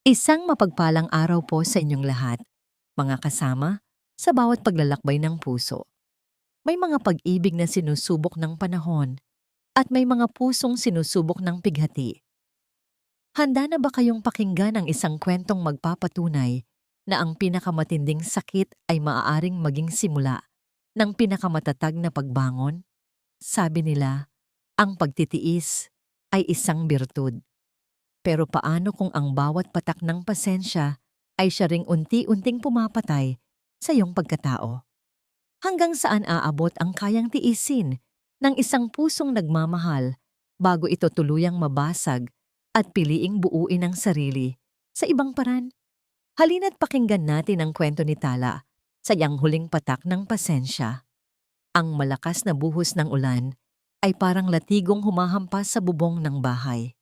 Isang mapagpalang araw po sa inyong lahat, mga kasama, sa bawat paglalakbay ng puso. May mga pag-ibig na sinusubok ng panahon at may mga pusong sinusubok ng pighati. Handa na ba kayong pakinggan ang isang kwentong magpapatunay na ang pinakamatinding sakit ay maaaring maging simula ng pinakamatatag na pagbangon? Sabi nila, ang pagtitiis ay isang birtud. Pero paano kung ang bawat patak ng pasensya ay siya ring unti-unting pumapatay sa iyong pagkatao? Hanggang saan aabot ang kayang tiisin ng isang pusong nagmamahal bago ito tuluyang mabasag at piliing buuin ang sarili sa ibang paraan? Halina't pakinggan natin ang kwento ni Tala sa iyang huling patak ng pasensya. Ang malakas na buhos ng ulan ay parang latigong humahampas sa bubong ng bahay.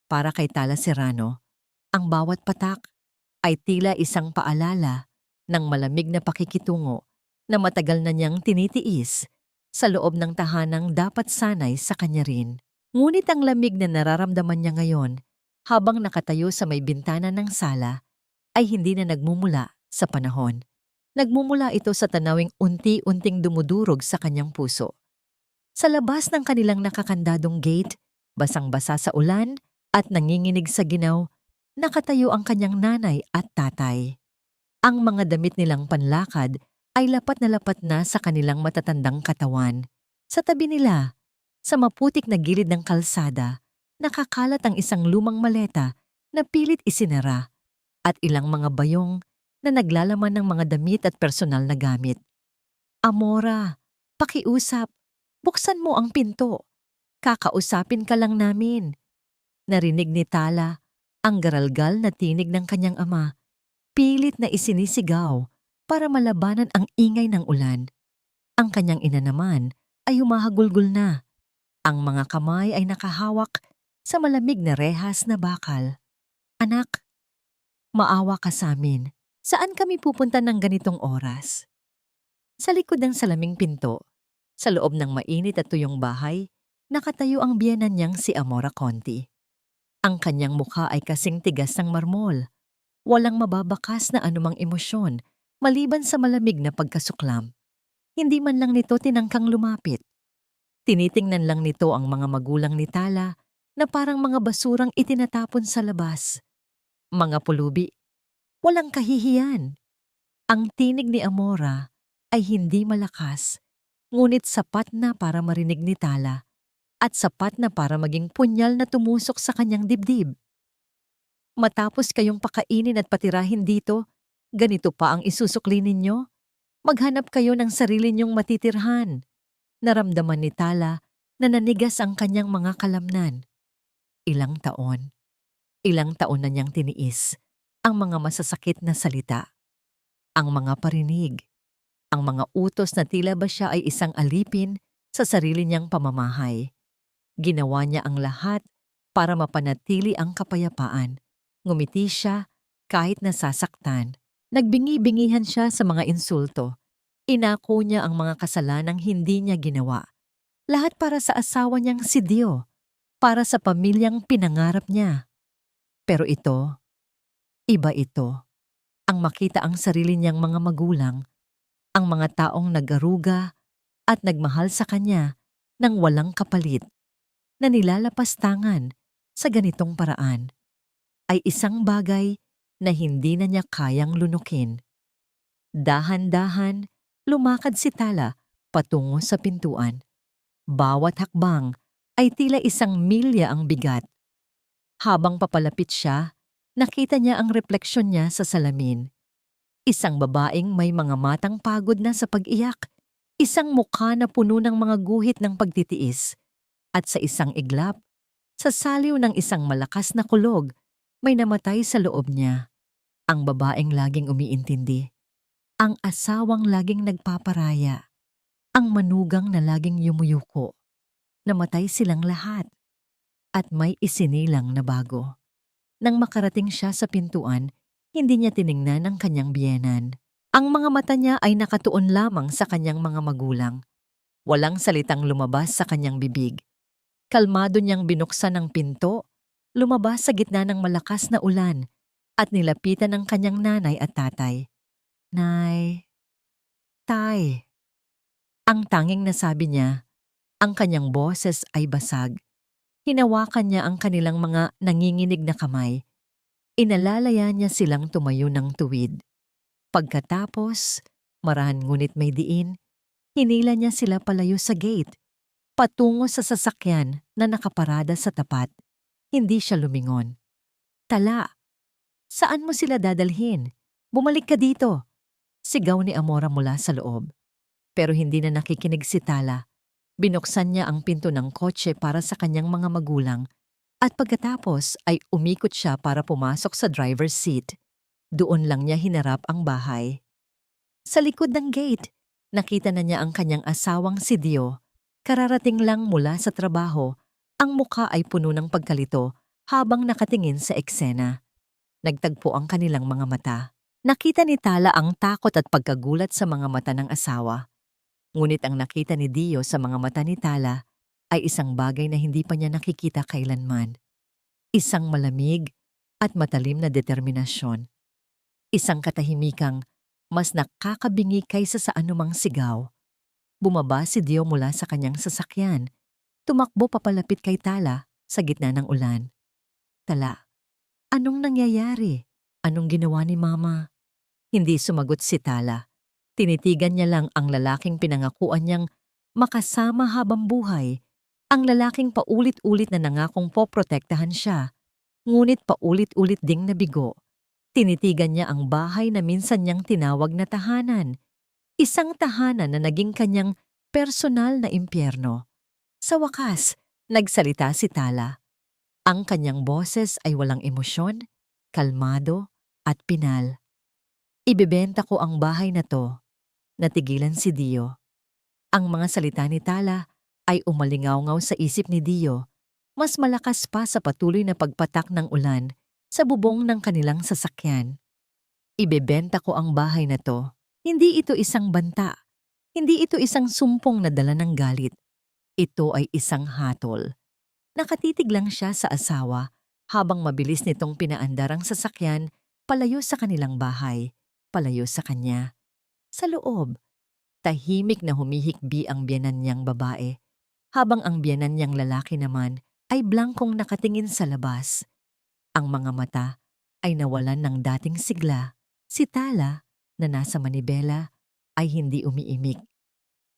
Para kay Tala Serrano, ang bawat patak ay tila isang paalala ng malamig na pakikitungo na matagal na niyang tinitiis sa loob ng tahanang dapat sanay sa kanya rin. Ngunit ang lamig na nararamdaman niya ngayon habang nakatayo sa may bintana ng sala ay hindi na nagmumula sa panahon. Nagmumula ito sa tanawing unti-unting dumudurog sa kanyang puso. Sa labas ng kanilang nakakandadong gate, basang-basa sa ulan at nanginginig sa ginaw, nakatayo ang kanyang nanay at tatay. Ang mga damit nilang panlakad ay lapat na sa kanilang matatandang katawan. Sa tabi nila, sa maputik na gilid ng kalsada, nakakalat ang isang lumang maleta na pilit isinara at ilang mga bayong na naglalaman ng mga damit at personal na gamit. Amora, pakiusap, buksan mo ang pinto. Kakausapin ka lang namin. Narinig ni Tala ang garalgal na tinig ng kanyang ama, pilit na isinisigaw para malabanan ang ingay ng ulan. Ang kanyang ina naman ay humahagulgol na. Ang mga kamay ay nakahawak sa malamig na rehas na bakal. Anak, maawa ka sa amin. Saan kami pupunta ng ganitong oras? Sa likod ng salaming pinto, sa loob ng mainit at tuyong bahay, nakatayo ang biyenan niyang si Amora Conti. Ang kanyang mukha ay kasing tigas ng marmol. Walang mababakas na anumang emosyon maliban sa malamig na pagkasuklam. Hindi man lang nito tinangkang lumapit. Tinitingnan lang nito ang mga magulang ni Tala na parang mga basurang itinatapon sa labas. Mga pulubi, walang kahihiyan. Ang tinig ni Amora ay hindi malakas, ngunit sapat na para marinig ni Tala at sapat na para maging punyal na tumusok sa kanyang dibdib. Matapos kayong pakainin at patirahin dito, ganito pa ang isusukli ninyo? Maghanap kayo ng sarili niyong matitirhan. Naramdaman ni Tala na nanigas ang kanyang mga kalamnan. Ilang taon na niyang tiniis ang mga masasakit na salita, ang mga parinig, ang mga utos na tila ba siya ay isang alipin sa sarili niyang pamamahay. Ginawa niya ang lahat para mapanatili ang kapayapaan. Ngumiti siya kahit nasasaktan. Nagbingi-bingihan siya sa mga insulto. Inako niya ang mga kasalanang hindi niya ginawa. Lahat para sa asawa niyang si Dio, para sa pamilyang pinangarap niya. Pero iba ito. Ang makita ang sarili niyang mga magulang, ang mga taong nag-aruga at nagmahal sa kanya ng walang kapalit, na nilalapastangan sa ganitong paraan, ay isang bagay na hindi na niya kayang lunukin. Dahan-dahan, lumakad si Tala patungo sa pintuan. Bawat hakbang ay tila isang milya ang bigat. Habang papalapit siya, nakita niya ang refleksyon niya sa salamin. Isang babaeng may mga matang pagod na sa pag-iyak, isang mukha na puno ng mga guhit ng pagtitiis, at sa isang iglap, sa saliw ng isang malakas na kulog, may namatay sa loob niya. Ang babaeng laging umiintindi, ang asawang laging nagpaparaya, ang manugang na laging yumuyuko. Namatay silang lahat at may isinilang na bago. Nang makarating siya sa pintuan, hindi niya tiningnan ang kanyang biyenan. Ang mga mata niya ay nakatuon lamang sa kanyang mga magulang. Walang salitang lumabas sa kanyang bibig. Kalmado niyang binuksan ang pinto, lumabas sa gitna ng malakas na ulan at nilapitan ang kanyang nanay at tatay. Nay, tay. Ang tanging nasabi niya, ang kanyang boses ay basag. Hinawakan niya ang kanilang mga nanginginig na kamay. Inalalaya niya silang tumayo ng tuwid. Pagkatapos, marahan ngunit may diin, hinila niya sila palayo sa gate, patungo sa sasakyan na nakaparada sa tapat. Hindi siya lumingon. Tala, saan mo sila dadalhin? Bumalik ka dito! Sigaw ni Amora mula sa loob. Pero hindi na nakikinig si Tala. Binuksan niya ang pinto ng kotse para sa kanyang mga magulang at pagkatapos ay umikot siya para pumasok sa driver's seat. Doon lang niya hinarap ang bahay. Sa likod ng gate, nakita na niya ang kanyang asawang si Dio. Kararating lang mula sa trabaho, ang mukha ay puno ng pagkalito habang nakatingin sa eksena. Nagtagpo ang kanilang mga mata. Nakita ni Tala ang takot at pagkagulat sa mga mata ng asawa. Ngunit ang nakita ni Dio sa mga mata ni Tala ay isang bagay na hindi pa niya nakikita kailanman. Isang malamig at matalim na determinasyon. Isang katahimikang mas nakakabingi kaysa sa anumang sigaw. Bumaba si Dio mula sa kanyang sasakyan. Tumakbo papalapit kay Tala sa gitna ng ulan. Tala, anong nangyayari? Anong ginawa ni Mama? Hindi sumagot si Tala. Tinitigan niya lang ang lalaking pinangakuan niyang makasama habang buhay. Ang lalaking paulit-ulit na nangakong poprotektahan siya. Ngunit paulit-ulit ding nabigo. Tinitigan niya ang bahay na minsan niyang tinawag na tahanan. Isang tahanan na naging kanyang personal na impyerno. Sa wakas, nagsalita si Tala. Ang kanyang boses ay walang emosyon, kalmado at pinal. Ibebenta ko ang bahay na to. Natigilan si Dio. Ang mga salita ni Tala ay umalingaw-ngaw sa isip ni Dio. Mas malakas pa sa patuloy na pagpatak ng ulan sa bubong ng kanilang sasakyan. Ibebenta ko ang bahay na to. Hindi ito isang banta. Hindi ito isang sumpong na dala ng galit. Ito ay isang hatol. Nakatitig lang siya sa asawa habang mabilis nitong pinaandar ang sasakyan palayo sa kanilang bahay, palayo sa kanya. Sa loob, tahimik na humihikbi ang biyenan niyang babae, habang ang biyenan niyang lalaki naman ay blangkong nakatingin sa labas. Ang mga mata ay nawalan ng dating sigla. Si Tala, na nasa manibela, ay hindi umiimik.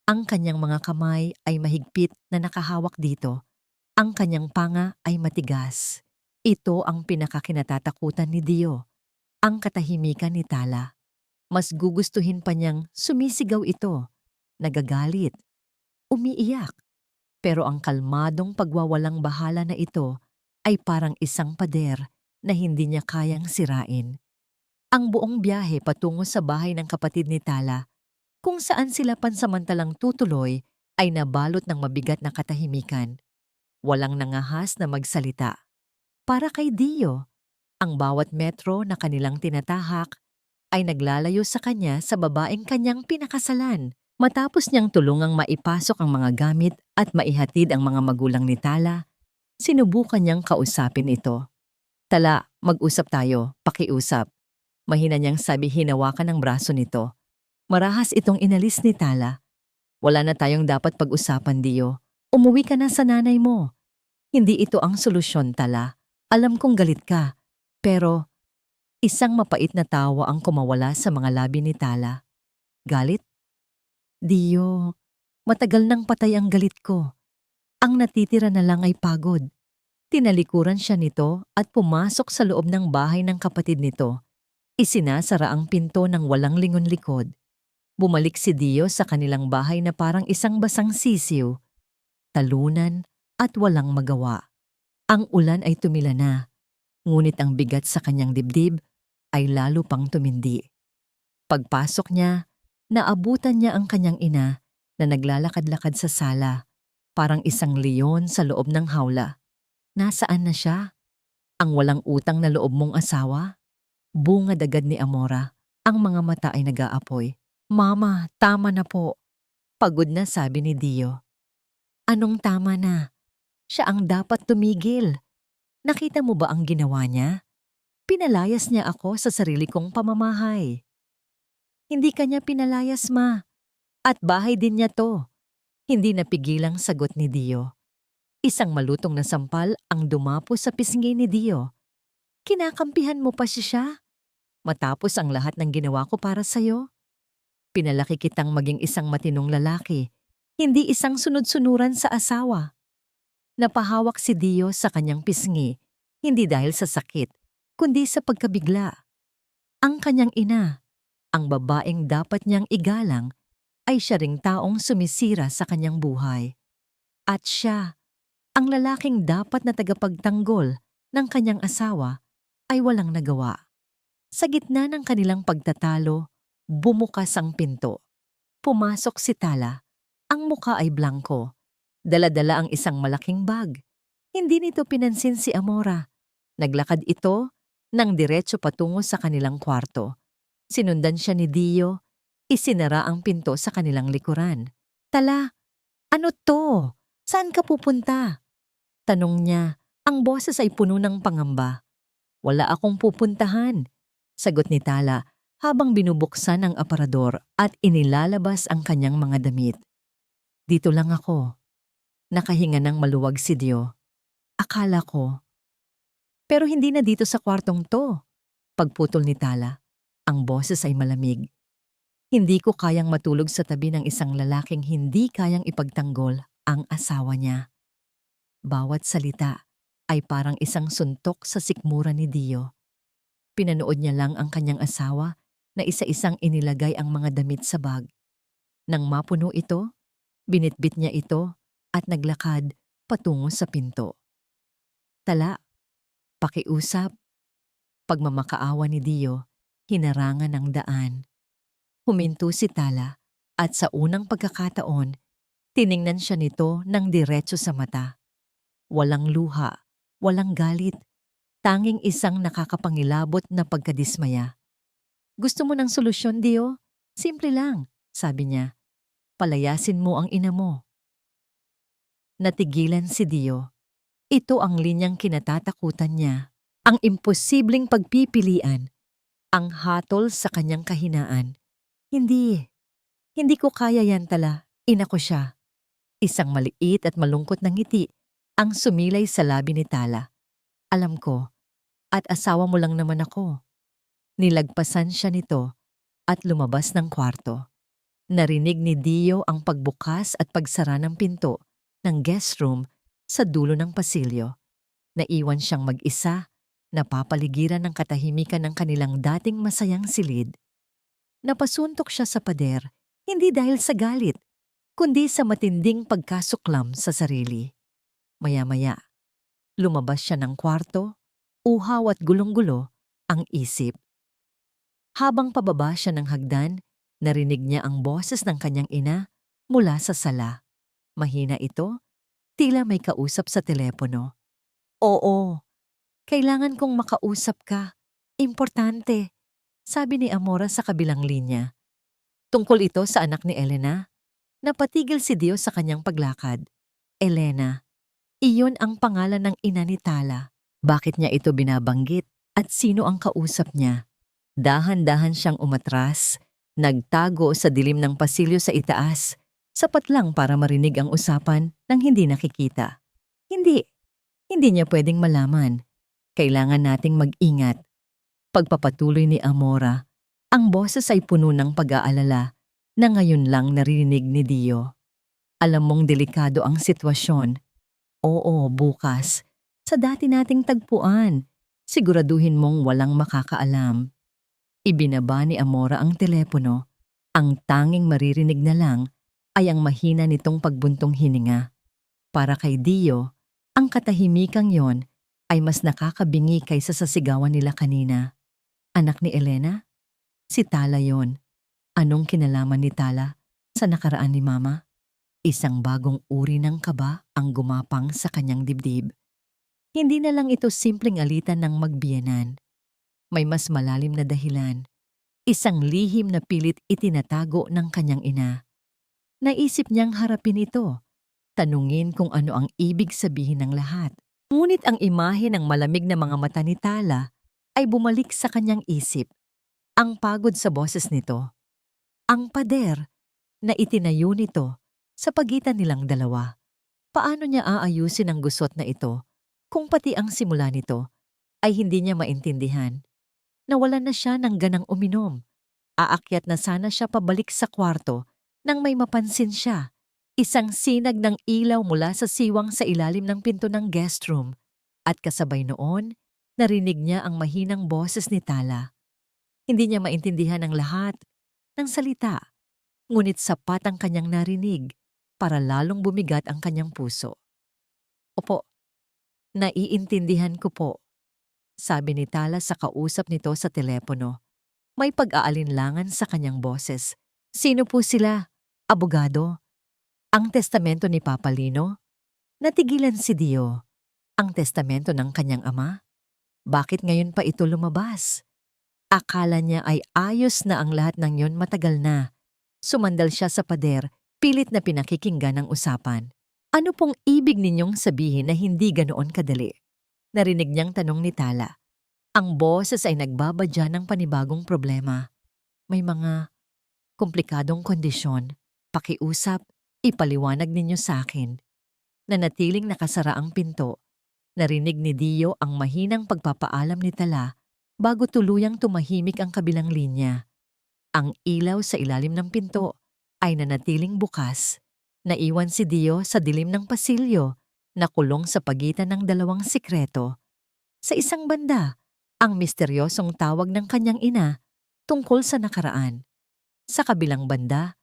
Ang kanyang mga kamay ay mahigpit na nakahawak dito. Ang kanyang panga ay matigas. Ito ang pinakakinatatakutan ni Dio, ang katahimikan ni Tala. Mas gugustuhin pa niyang sumisigaw ito, nagagalit, umiiyak. Pero ang kalmadong pagwawalang bahala na ito ay parang isang pader na hindi niya kayang sirain. Ang buong biyahe patungo sa bahay ng kapatid ni Tala, kung saan sila pansamantalang tutuloy, ay nabalot ng mabigat na katahimikan. Walang nangahas na magsalita. Para kay Dio, ang bawat metro na kanilang tinatahak ay naglalayo sa kanya sa babaeng kanyang pinakasalan. Matapos niyang tulungang maipasok ang mga gamit at maihatid ang mga magulang ni Tala, sinubukan niyang kausapin ito. Tala, mag-usap tayo, pakiusap. Mahina niyang sabi, hinawakan ng braso nito. Marahas itong inalis ni Tala. Wala na tayong dapat pag-usapan, Dio. Umuwi ka na sa nanay mo. Hindi ito ang solusyon, Tala. Alam kong galit ka, pero isang mapait na tawa ang kumawala sa mga labi ni Tala. Galit? Dio, matagal nang patay ang galit ko. Ang natitira na lang ay pagod. Tinalikuran siya nito at pumasok sa loob ng bahay ng kapatid nito. Isinasara ang pinto ng walang lingon-likod. Bumalik si Dio sa kanilang bahay na parang isang basang sisiw, talunan at walang magawa. Ang ulan ay tumila na, ngunit ang bigat sa kanyang dibdib ay lalo pang tumindi. Pagpasok niya, naabutan niya ang kanyang ina na naglalakad-lakad sa sala, parang isang leon sa loob ng hawla. Nasaan na siya? Ang walang utang na loob mong asawa? Bungad agad ni Amora, ang mga mata ay nag-aapoy. Mama, tama na po. Pagod na sabi ni Dio. Anong tama na? Siya ang dapat tumigil. Nakita mo ba ang ginawa niya? Pinalayas niya ako sa sarili kong pamamahay. Hindi kanya pinalayas, ma. At bahay din niya to. Hindi napigilang sagot ni Dio. Isang malutong na sampal ang dumapo sa pisngi ni Dio. Kinakampihan mo pa siya? Matapos ang lahat ng ginawa ko para sa'yo? Pinalaki kitang maging isang matinong lalaki, hindi isang sunod-sunuran sa asawa. Napahawak si Dio sa kanyang pisngi, hindi dahil sa sakit, kundi sa pagkabigla. Ang kanyang ina, ang babaeng dapat niyang igalang, ay siya ring taong sumisira sa kanyang buhay. At siya, ang lalaking dapat na tagapagtanggol ng kanyang asawa, ay walang nagawa. Sa gitna ng kanilang pagtatalo, bumukas ang pinto. Pumasok si Tala. Ang muka ay blanko. Dala-dala ang isang malaking bag. Hindi nito pinansin si Amora. Naglakad ito nang diretso patungo sa kanilang kwarto. Sinundan siya ni Dio. Isinara ang pinto sa kanilang likuran. Tala, ano to? Saan ka pupunta? Tanong niya. Ang boses ay puno ng pangamba. Wala akong pupuntahan. Sagot ni Tala habang binubuksan ang aparador at inilalabas ang kanyang mga damit. Dito lang ako. Nakahinga ng maluwag si Dio. Akala ko. Pero hindi na dito sa kwartong to. Pagputol ni Tala, ang boses ay malamig. Hindi ko kayang matulog sa tabi ng isang lalaking hindi kayang ipagtanggol ang asawa niya. Bawat salita ay parang isang suntok sa sikmura ni Dio. Pinanood niya lang ang kanyang asawa na isa-isang inilagay ang mga damit sa bag. Nang mapuno ito, binitbit niya ito at naglakad patungo sa pinto. Tala, pakiusap. Pagmamakaawa ni Dio, hinarangan ng daan. Huminto si Tala at sa unang pagkakataon, tiningnan siya nito ng diretso sa mata. Walang luha, walang galit. Tanging isang nakakapangilabot na pagkadismaya. Gusto mo ng solusyon, Dio? Simple lang, sabi niya. Palayasin mo ang ina mo. Natigilan si Dio. Ito ang linyang kinatatakutan niya. Ang imposibleng pagpipilian. Ang hatol sa kanyang kahinaan. Hindi ko kaya yan, Tala. Ina ko siya. Isang maliit at malungkot na ngiti ang sumilay sa labi ni Tala. Alam ko, at asawa mo lang naman ako. Nilagpasan siya nito at lumabas ng kwarto. Narinig ni Dio ang pagbukas at pagsara ng pinto ng guest room sa dulo ng pasilyo. Naiwan siyang mag-isa, napapaligiran ng katahimikan ng kanilang dating masayang silid. Napasuntok siya sa pader, hindi dahil sa galit, kundi sa matinding pagkasuklam sa sarili. Maya-maya, lumabas siya ng kwarto, uhaw at gulong-gulo ang isip. Habang pababa siya ng hagdan, narinig niya ang boses ng kanyang ina mula sa sala. Mahina ito, tila may kausap sa telepono. Oo, kailangan kong makausap ka. Importante, sabi ni Amora sa kabilang linya. Tungkol ito sa anak ni Elena. Napatigil si Dio sa kanyang paglakad. Elena, iyon ang pangalan ng ina ni Tala. Bakit niya ito binabanggit at sino ang kausap niya? Dahan-dahan siyang umatras, nagtago sa dilim ng pasilyo sa itaas, sapat lang para marinig ang usapan nang hindi nakikita. Hindi niya pwedeng malaman. Kailangan nating mag-ingat. Pagpapatuloy ni Amora, ang boses ay puno ng pag-aalala na ngayon lang narinig ni Dio. Alam mong delikado ang sitwasyon. Oo, bukas. Sa dati nating tagpuan, siguraduhin mong walang makakaalam. Ibinaba ni Amora ang telepono. Ang tanging maririnig na lang ay ang mahina nitong pagbuntong hininga. Para kay Dio, ang katahimikang yon ay mas nakakabingi kaysa sa sigawan nila kanina. Anak ni Elena? Si Tala yon. Anong kinalaman ni Tala sa nakaraan ni Mama? Isang bagong uri ng kaba ang gumapang sa kanyang dibdib. Hindi na lang ito simpleng alitan ng magbiyenan. May mas malalim na dahilan. Isang lihim na pilit itinatago ng kanyang ina. Naisip niyang harapin ito. Tanungin kung ano ang ibig sabihin ng lahat. Ngunit ang imahe ng malamig na mga mata ni Tala ay bumalik sa kanyang isip. Ang pagod sa boses nito, ang pader na itinayo nito sa pagitan nilang dalawa. Paano niya aayusin ang gusot na ito kung pati ang simula nito ay hindi niya maintindihan? Nawalan na siya ng ganang uminom. Aakyat na sana siya pabalik sa kwarto nang may mapansin siya. Isang sinag ng ilaw mula sa siwang sa ilalim ng pinto ng guest room. At kasabay noon, narinig niya ang mahinang boses ni Tala. Hindi niya maintindihan ang lahat ng salita, ngunit sapat ang kanyang narinig para lalong bumigat ang kanyang puso. Opo, naiintindihan ko po, sabi ni Tala sa kausap nito sa telepono. May pag-aalinlangan sa kanyang boses. Sino po sila? Abogado? Ang testamento ni Papa Lino? Natigilan si Dio. Ang testamento ng kanyang ama? Bakit ngayon pa ito lumabas? Akala niya ay ayos na ang lahat ng yon matagal na. Sumandal siya sa pader, pilit na pinakikinggan ang usapan. Ano pong ibig ninyong sabihin na hindi ganoon kadali? Narinig niyang tanong ni Tala. Ang boses ay nagbabadya ng panibagong problema. May mga komplikadong kondisyon. Pakiusap, ipaliwanag ninyo sa akin. Nanatiling nakasara ang pinto. Narinig ni Dio ang mahinang pagpapaalam ni Tala bago tuluyang tumahimik ang kabilang linya. Ang ilaw sa ilalim ng pinto ay nanatiling bukas. Naiwan si Dio sa dilim ng pasilyo, nakulong sa pagitan ng dalawang sikreto. Sa isang banda, ang misteryosong tawag ng kanyang ina tungkol sa nakaraan. Sa kabilang banda,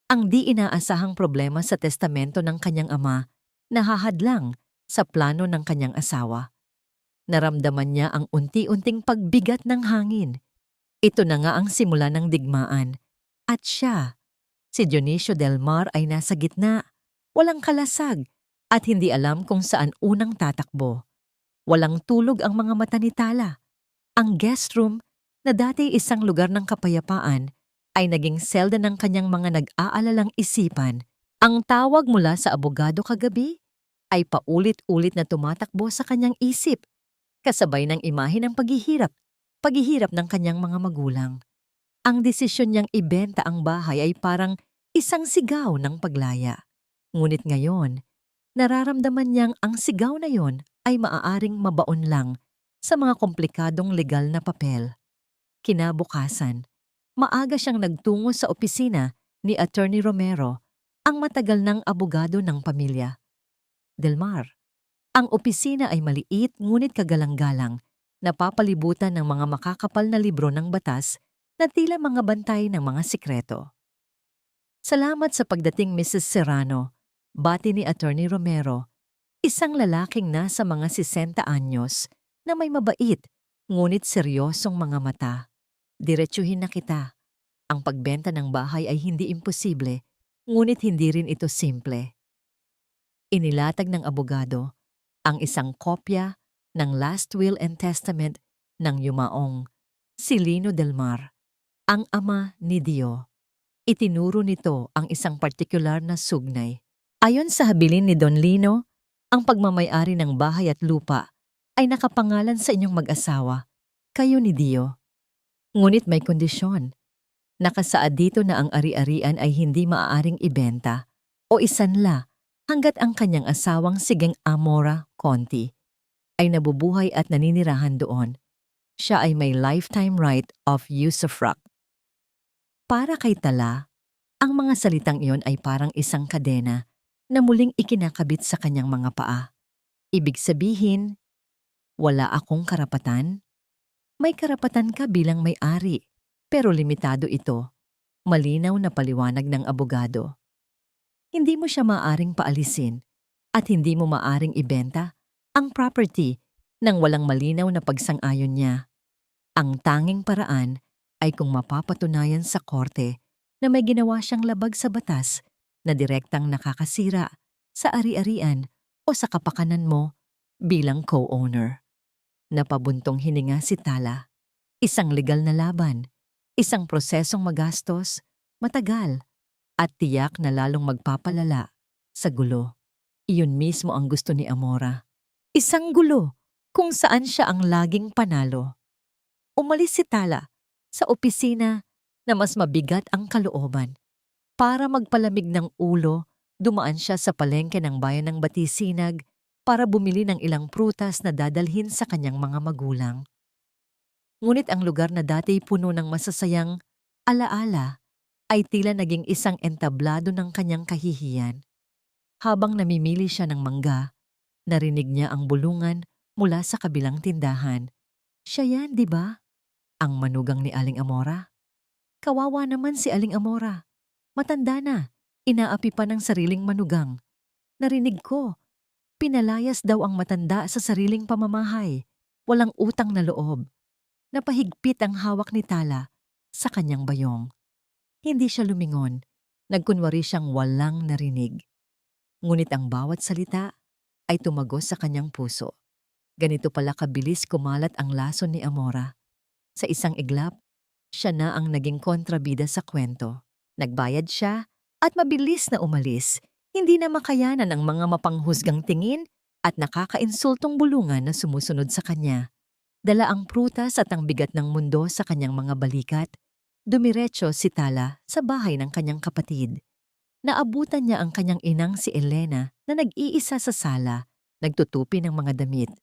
ang di inaasahang problema sa testamento ng kanyang ama na hahadlang sa plano ng kanyang asawa. Naramdaman niya ang unti-unting pagbigat ng hangin. Ito na nga ang simula ng digmaan. At siya, si Dionisio Del Mar ay nasa gitna, walang kalasag at hindi alam kung saan unang tatakbo. Walang tulog ang mga mata ni Tala. Ang guest room, na dati isang lugar ng kapayapaan, ay naging selda ng kanyang mga nag-aalalang isipan. Ang tawag mula sa abogado kagabi ay paulit-ulit na tumatakbo sa kanyang isip, kasabay ng imahe ng paghihirap ng kanyang mga magulang. Ang desisyon niyang ibenta ang bahay ay parang isang sigaw ng paglaya. Ngunit ngayon, nararamdaman niyang ang sigaw na yon ay maaaring mabaon lang sa mga komplikadong legal na papel. Kinabukasan, maaga siyang nagtungo sa opisina ni Attorney Romero, ang matagal ng abogado ng pamilya. Del Mar, ang opisina ay maliit ngunit kagalang-galang, napapalibutan ng mga makakapal na libro ng batas na tila mga bantay ng mga sikreto. Salamat sa pagdating, Mrs. Serrano, bati ni Attorney Romero, isang lalaking nasa mga 60 anyos na may mabait ngunit seryosong mga mata. Diretsuhin na kita. Ang pagbenta ng bahay ay hindi imposible, ngunit hindi rin ito simple. Inilatag ng abogado ang isang kopya ng Last Will and Testament ng yumaong si Lino Del Mar, ang ama ni Dio. Itinuro nito ang isang partikular na sugnay. Ayon sa habilin ni Don Lino, ang pagmamayari ng bahay at lupa ay nakapangalan sa inyong mag-asawa, kayo ni Dio. Ngunit may kondisyon. Nakasaad dito na ang ari-arian ay hindi maaaring ibenta o isanla hanggat ang kanyang asawang sigeng Amora Conti ay nabubuhay at naninirahan doon. Siya ay may lifetime right of usufruct. Para kay Tala, ang mga salitang iyon ay parang isang kadena na muling ikinakabit sa kanyang mga paa. Ibig sabihin, wala akong karapatan? May karapatan ka bilang may-ari, pero limitado ito. Malinaw na paliwanag ng abogado. Hindi mo siya maaring paalisin at hindi mo maaring ibenta ang property nang walang malinaw na pagsang-ayon niya. Ang tanging paraan ay kung mapapatunayan sa korte na may ginawa siyang labag sa batas na direktang nakakasira sa ari-arian o sa kapakanan mo bilang co-owner. Napabuntong hininga si Tala. Isang legal na laban, isang prosesong magastos, matagal, at tiyak na lalong magpapalala sa gulo. Iyon mismo ang gusto ni Amora. Isang gulo kung saan siya ang laging panalo. Umalis si Tala sa opisina na mas mabigat ang kalooban. Para magpalamig ng ulo, dumaan siya sa palengke ng bayan ng Batisinag para bumili ng ilang prutas na dadalhin sa kanyang mga magulang. Ngunit ang lugar na dati puno ng masasayang alaala ay tila naging isang entablado ng kanyang kahihiyan. Habang namimili siya ng mangga, narinig niya ang bulungan mula sa kabilang tindahan. Siya yan, di ba? Ang manugang ni Aling Amora. Kawawa naman si Aling Amora. Matanda na, inaapi pa ng sariling manugang. Narinig ko, pinalayas daw ang matanda sa sariling pamamahay. Walang utang na loob. Napahigpit ang hawak ni Tala sa kanyang bayong. Hindi siya lumingon. Nagkunwari siyang walang narinig. Ngunit ang bawat salita ay tumagos sa kanyang puso. Ganito pala kabilis kumalat ang lason ni Amora. Sa isang iglap, siya na ang naging kontrabida sa kwento. Nagbayad siya at mabilis na umalis. Hindi na makayanan ang mga mapanghusgang tingin at nakakainsultong bulungan na sumusunod sa kanya. Dala ang prutas at ang bigat ng mundo sa kanyang mga balikat. Dumiretso si Tala sa bahay ng kanyang kapatid. Naabutan niya ang kanyang inang si Elena na nag-iisa sa sala, nagtutupi ng mga damit.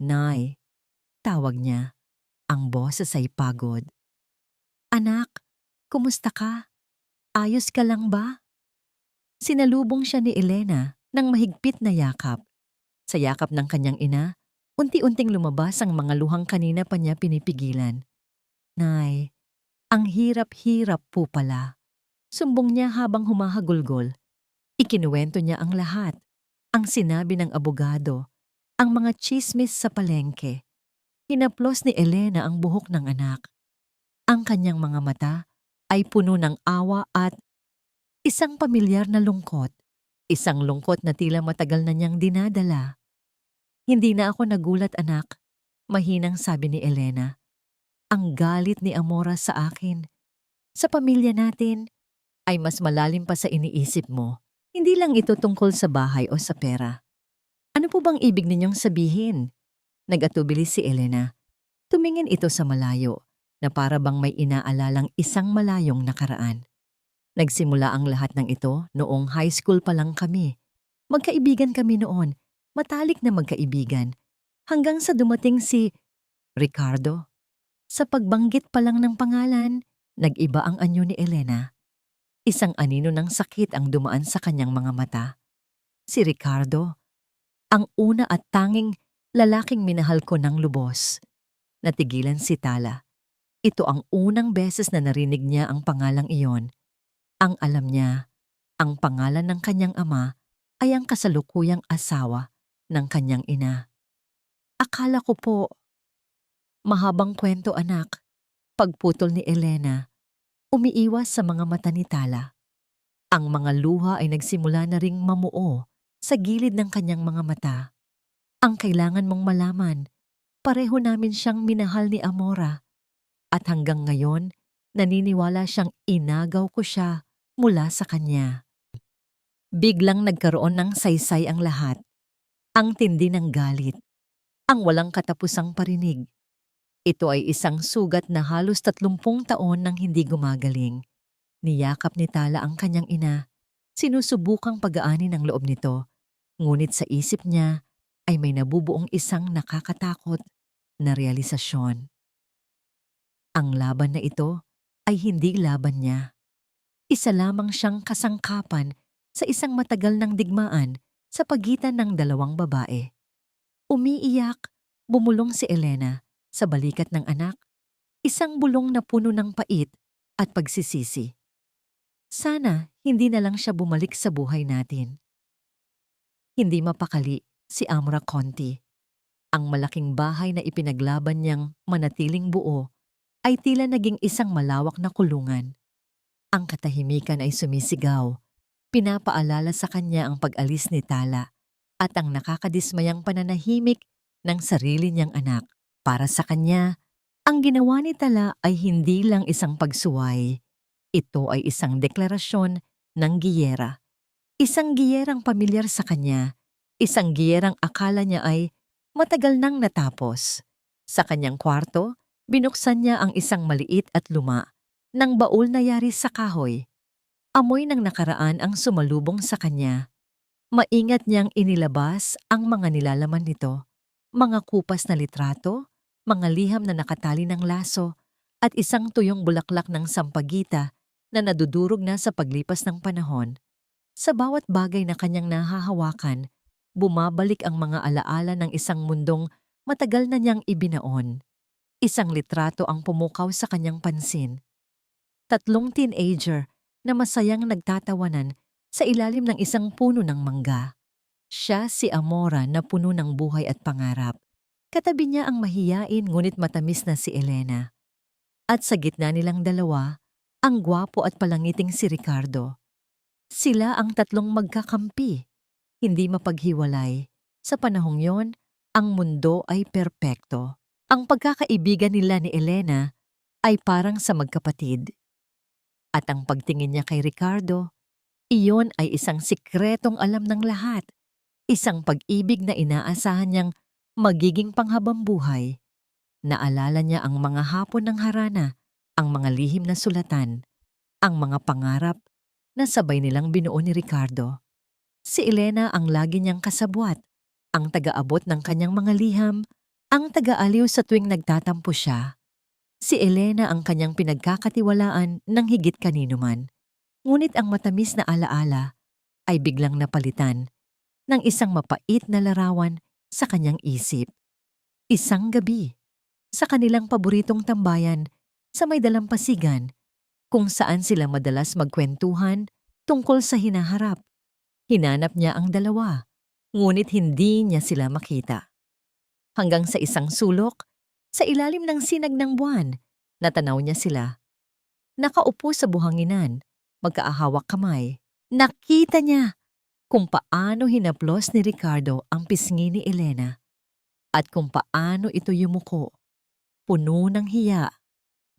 Nay, tawag niya. Ang boses ay pagod. Anak, kumusta ka? Ayos ka lang ba? Sinalubong siya ni Elena ng mahigpit na yakap. Sa yakap ng kanyang ina, unti-unting lumabas ang mga luhang kanina pa niya pinipigilan. Nay, ang hirap-hirap po pala. Sumbong niya habang humahagulgol. Ikinuwento niya ang lahat. Ang sinabi ng abogado, ang mga tsismis sa palengke. Hinaplos ni Elena ang buhok ng anak. Ang kanyang mga mata ay puno ng awa at isang pamilyar na lungkot. Isang lungkot na tila matagal na niyang dinadala. Hindi na ako nagulat, anak. Mahinang sabi ni Elena. Ang galit ni Amora sa akin. Sa pamilya natin, ay mas malalim pa sa iniisip mo. Hindi lang ito tungkol sa bahay o sa pera. Ano po bang ibig ninyong sabihin? Nag-atubili si Elena. Tumingin ito sa malayo, na para bang may inaalalang isang malayong nakaraan. Nagsimula ang lahat ng ito noong high school pa lang kami. Magkaibigan kami noon, matalik na magkaibigan. Hanggang sa dumating si Ricardo. Sa pagbanggit pa lang ng pangalan, nag-iba ang anyo ni Elena. Isang anino ng sakit ang dumaan sa kanyang mga mata. Si Ricardo, ang una at tanging lalaking minahal ko ng lubos. Natigilan si Tala. Ito ang unang beses na narinig niya ang pangalang iyon. Ang alam niya, ang pangalan ng kanyang ama ay ang kasalukuyang asawa ng kanyang ina. Akala ko po, mahabang kwento anak, pagputol ni Elena. Umiiwas sa mga mata ni Tala. Ang mga luha ay nagsimula na ring mamuo sa gilid ng kanyang mga mata. Ang kailangan mong malaman, pareho namin siyang minahal ni Amora. At hanggang ngayon, naniniwala siyang inagaw ko siya mula sa kanya. Biglang nagkaroon ng saysay ang lahat. Ang tindi ng galit. Ang walang katapusang parinig. Ito ay isang sugat na halos 30 taon nang hindi gumagaling. Niyakap ni Tala ang kanyang ina. Sinusubukang pagaanin ang loob nito. Ngunit sa isip niya ay may nabubuong isang nakakatakot na realisasyon. Ang laban na ito ay hindi laban niya. Isa lamang siyang kasangkapan sa isang matagal ng digmaan sa pagitan ng dalawang babae. Umiiyak, bumulong si Elena sa balikat ng anak, isang bulong na puno ng pait at pagsisisi. Sana hindi na lang siya bumalik sa buhay natin. Hindi mapakali si Amora Conti. Ang malaking bahay na ipinaglaban niyang manatiling buo ay tila naging isang malawak na kulungan. Ang katahimikan ay sumisigaw, pinapaalala sa kanya ang pag-alis ni Tala at ang nakakadismayang pananahimik ng sarili niyang anak. Para sa kanya, ang ginawa ni Tala ay hindi lang isang pagsuway. Ito ay isang deklarasyon ng giyera. Isang giyerang pamilyar sa kanya, isang giyerang akala niya ay matagal nang natapos. Sa kanyang kwarto, Binuksan niya ang isang maliit at luma ng baul na yari sa kahoy. Amoy ng nakaraan ang sumalubong sa kanya. Maingat niyang inilabas ang mga nilalaman nito, mga kupas na litrato, mga liham na nakatali ng laso, at isang tuyong bulaklak ng sampagita na nadudurog na sa paglipas ng panahon. Sa bawat bagay na kanyang nahahawakan, bumabalik ang mga alaala ng isang mundong matagal na niyang ibinaon. Isang litrato ang pumukaw sa kanyang pansin. Tatlong teenager na masayang nagtatawanan sa ilalim ng isang puno ng mangga. Siya si Amora na puno ng buhay at pangarap. Katabi niya ang mahiyain ngunit matamis na si Elena. At sa gitna nilang dalawa, ang gwapo at palangiting si Ricardo. Sila ang tatlong magkakampi, hindi mapaghiwalay. Sa panahong yon, ang mundo ay perpekto. Ang pagkakaibigan nila ni Elena ay parang sa magkapatid. At ang pagtingin niya kay Ricardo, iyon ay isang sikretong alam ng lahat. Isang pag-ibig na inaasahan niyang magiging panghabambuhay. Naalala niya ang mga hapon ng harana, ang mga lihim na sulatan, ang mga pangarap na sabay nilang binuo ni Ricardo. Si Elena ang lagi niyang kasabwat, ang taga-abot ng kanyang mga liham, ang taga-aliw sa tuwing nagtatampo siya. Si Elena ang kanyang pinagkakatiwalaan ng higit kanino man. Ngunit ang matamis na alaala ay biglang napalitan ng isang mapait na larawan sa kanyang isip. Isang gabi, sa kanilang paboritong tambayan sa may dalampasigan, kung saan sila madalas magkwentuhan tungkol sa hinaharap. Hinanap niya ang dalawa, ngunit hindi niya sila makita. Hanggang sa isang sulok, sa ilalim ng sinag ng buwan, natanaw niya sila. Nakaupo sa buhanginan, magkaahawak kamay. Nakita niya kung paano hinaplos ni Ricardo ang pisngi ni Elena at kung paano ito yumuko, puno ng hiya,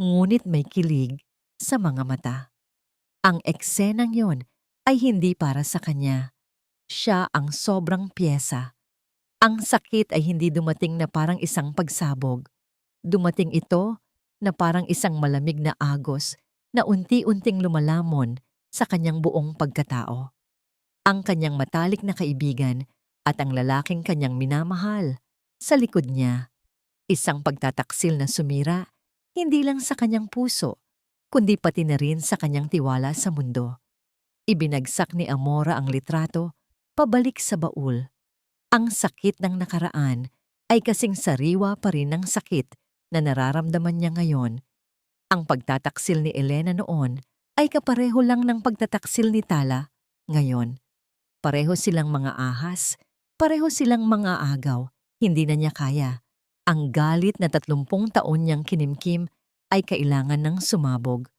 ngunit may kilig sa mga mata. Ang eksenang yon ay hindi para sa kanya. Siya ang sobrang piyesa. Ang sakit ay hindi dumating na parang isang pagsabog. Dumating ito na parang isang malamig na agos na unti-unting lumalamon sa kanyang buong pagkatao. Ang kanyang matalik na kaibigan at ang lalaking kanyang minamahal sa likod niya. Isang pagtataksil na sumira, hindi lang sa kanyang puso, kundi pati na rin sa kanyang tiwala sa mundo. Ibinagsak ni Amora ang litrato, pabalik sa baul. Ang sakit ng nakaraan ay kasing sariwa pa rin ng sakit na nararamdaman niya ngayon. Ang pagtataksil ni Elena noon ay kapareho lang ng pagtataksil ni Tala ngayon. Pareho silang mga ahas, pareho silang mga agaw, hindi na niya kaya. Ang galit na 30 taon niyang kinimkim ay kailangan ng sumabog.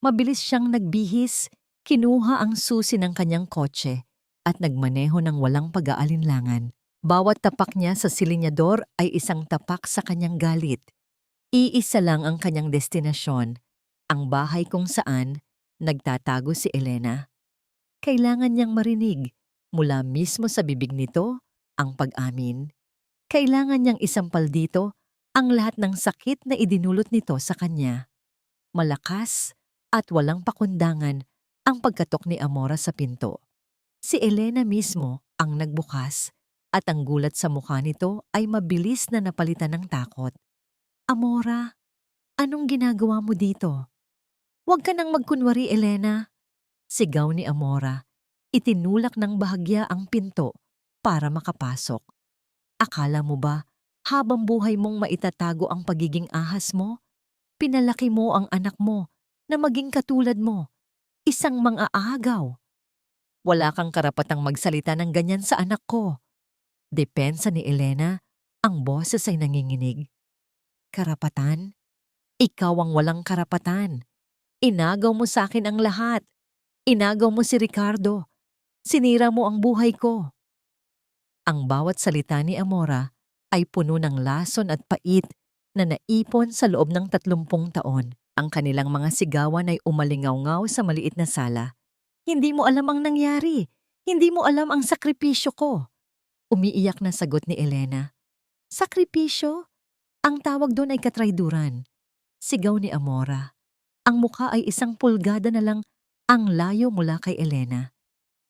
Mabilis siyang nagbihis, kinuha ang susi ng kanyang kotse at nagmaneho ng walang pag-aalinlangan. Bawat tapak niya sa silinyador ay isang tapak sa kanyang galit. Iisa lang ang kanyang destinasyon, ang bahay kung saan nagtatago si Elena. Kailangan niyang marinig mula mismo sa bibig nito ang pag-amin. Kailangan niyang isampal dito ang lahat ng sakit na idinulot nito sa kanya. Malakas at walang pakundangan ang pagkatok ni Amora sa pinto. Si Elena mismo ang nagbukas at ang gulat sa mukha nito ay mabilis na napalitan ng takot. Amora, anong ginagawa mo dito? Huwag ka nang magkunwari, Elena. Sigaw ni Amora. Itinulak ng bahagya ang pinto para makapasok. Akala mo ba, habang buhay mong maitatago ang pagiging ahas mo, pinalaki mo ang anak mo na maging katulad mo, isang mang-aagaw. Wala kang karapatang magsalita ng ganyan sa anak ko. Depensa ni Elena, ang boses ay nanginginig. Karapatan? Ikaw ang walang karapatan. Inagaw mo sa akin ang lahat. Inagaw mo si Ricardo. Sinira mo ang buhay ko. Ang bawat salita ni Amora ay puno ng lason at pait na naipon sa loob ng 30 taon. Ang kanilang mga sigawan ay umalingaw-ngaw sa maliit na sala. Hindi mo alam ang nangyari. Hindi mo alam ang sakripisyo ko. Umiiyak na sagot ni Elena. Sakripisyo? Ang tawag doon ay katrayduran. Sigaw ni Amora. Ang mukha ay isang pulgada na lang ang layo mula kay Elena.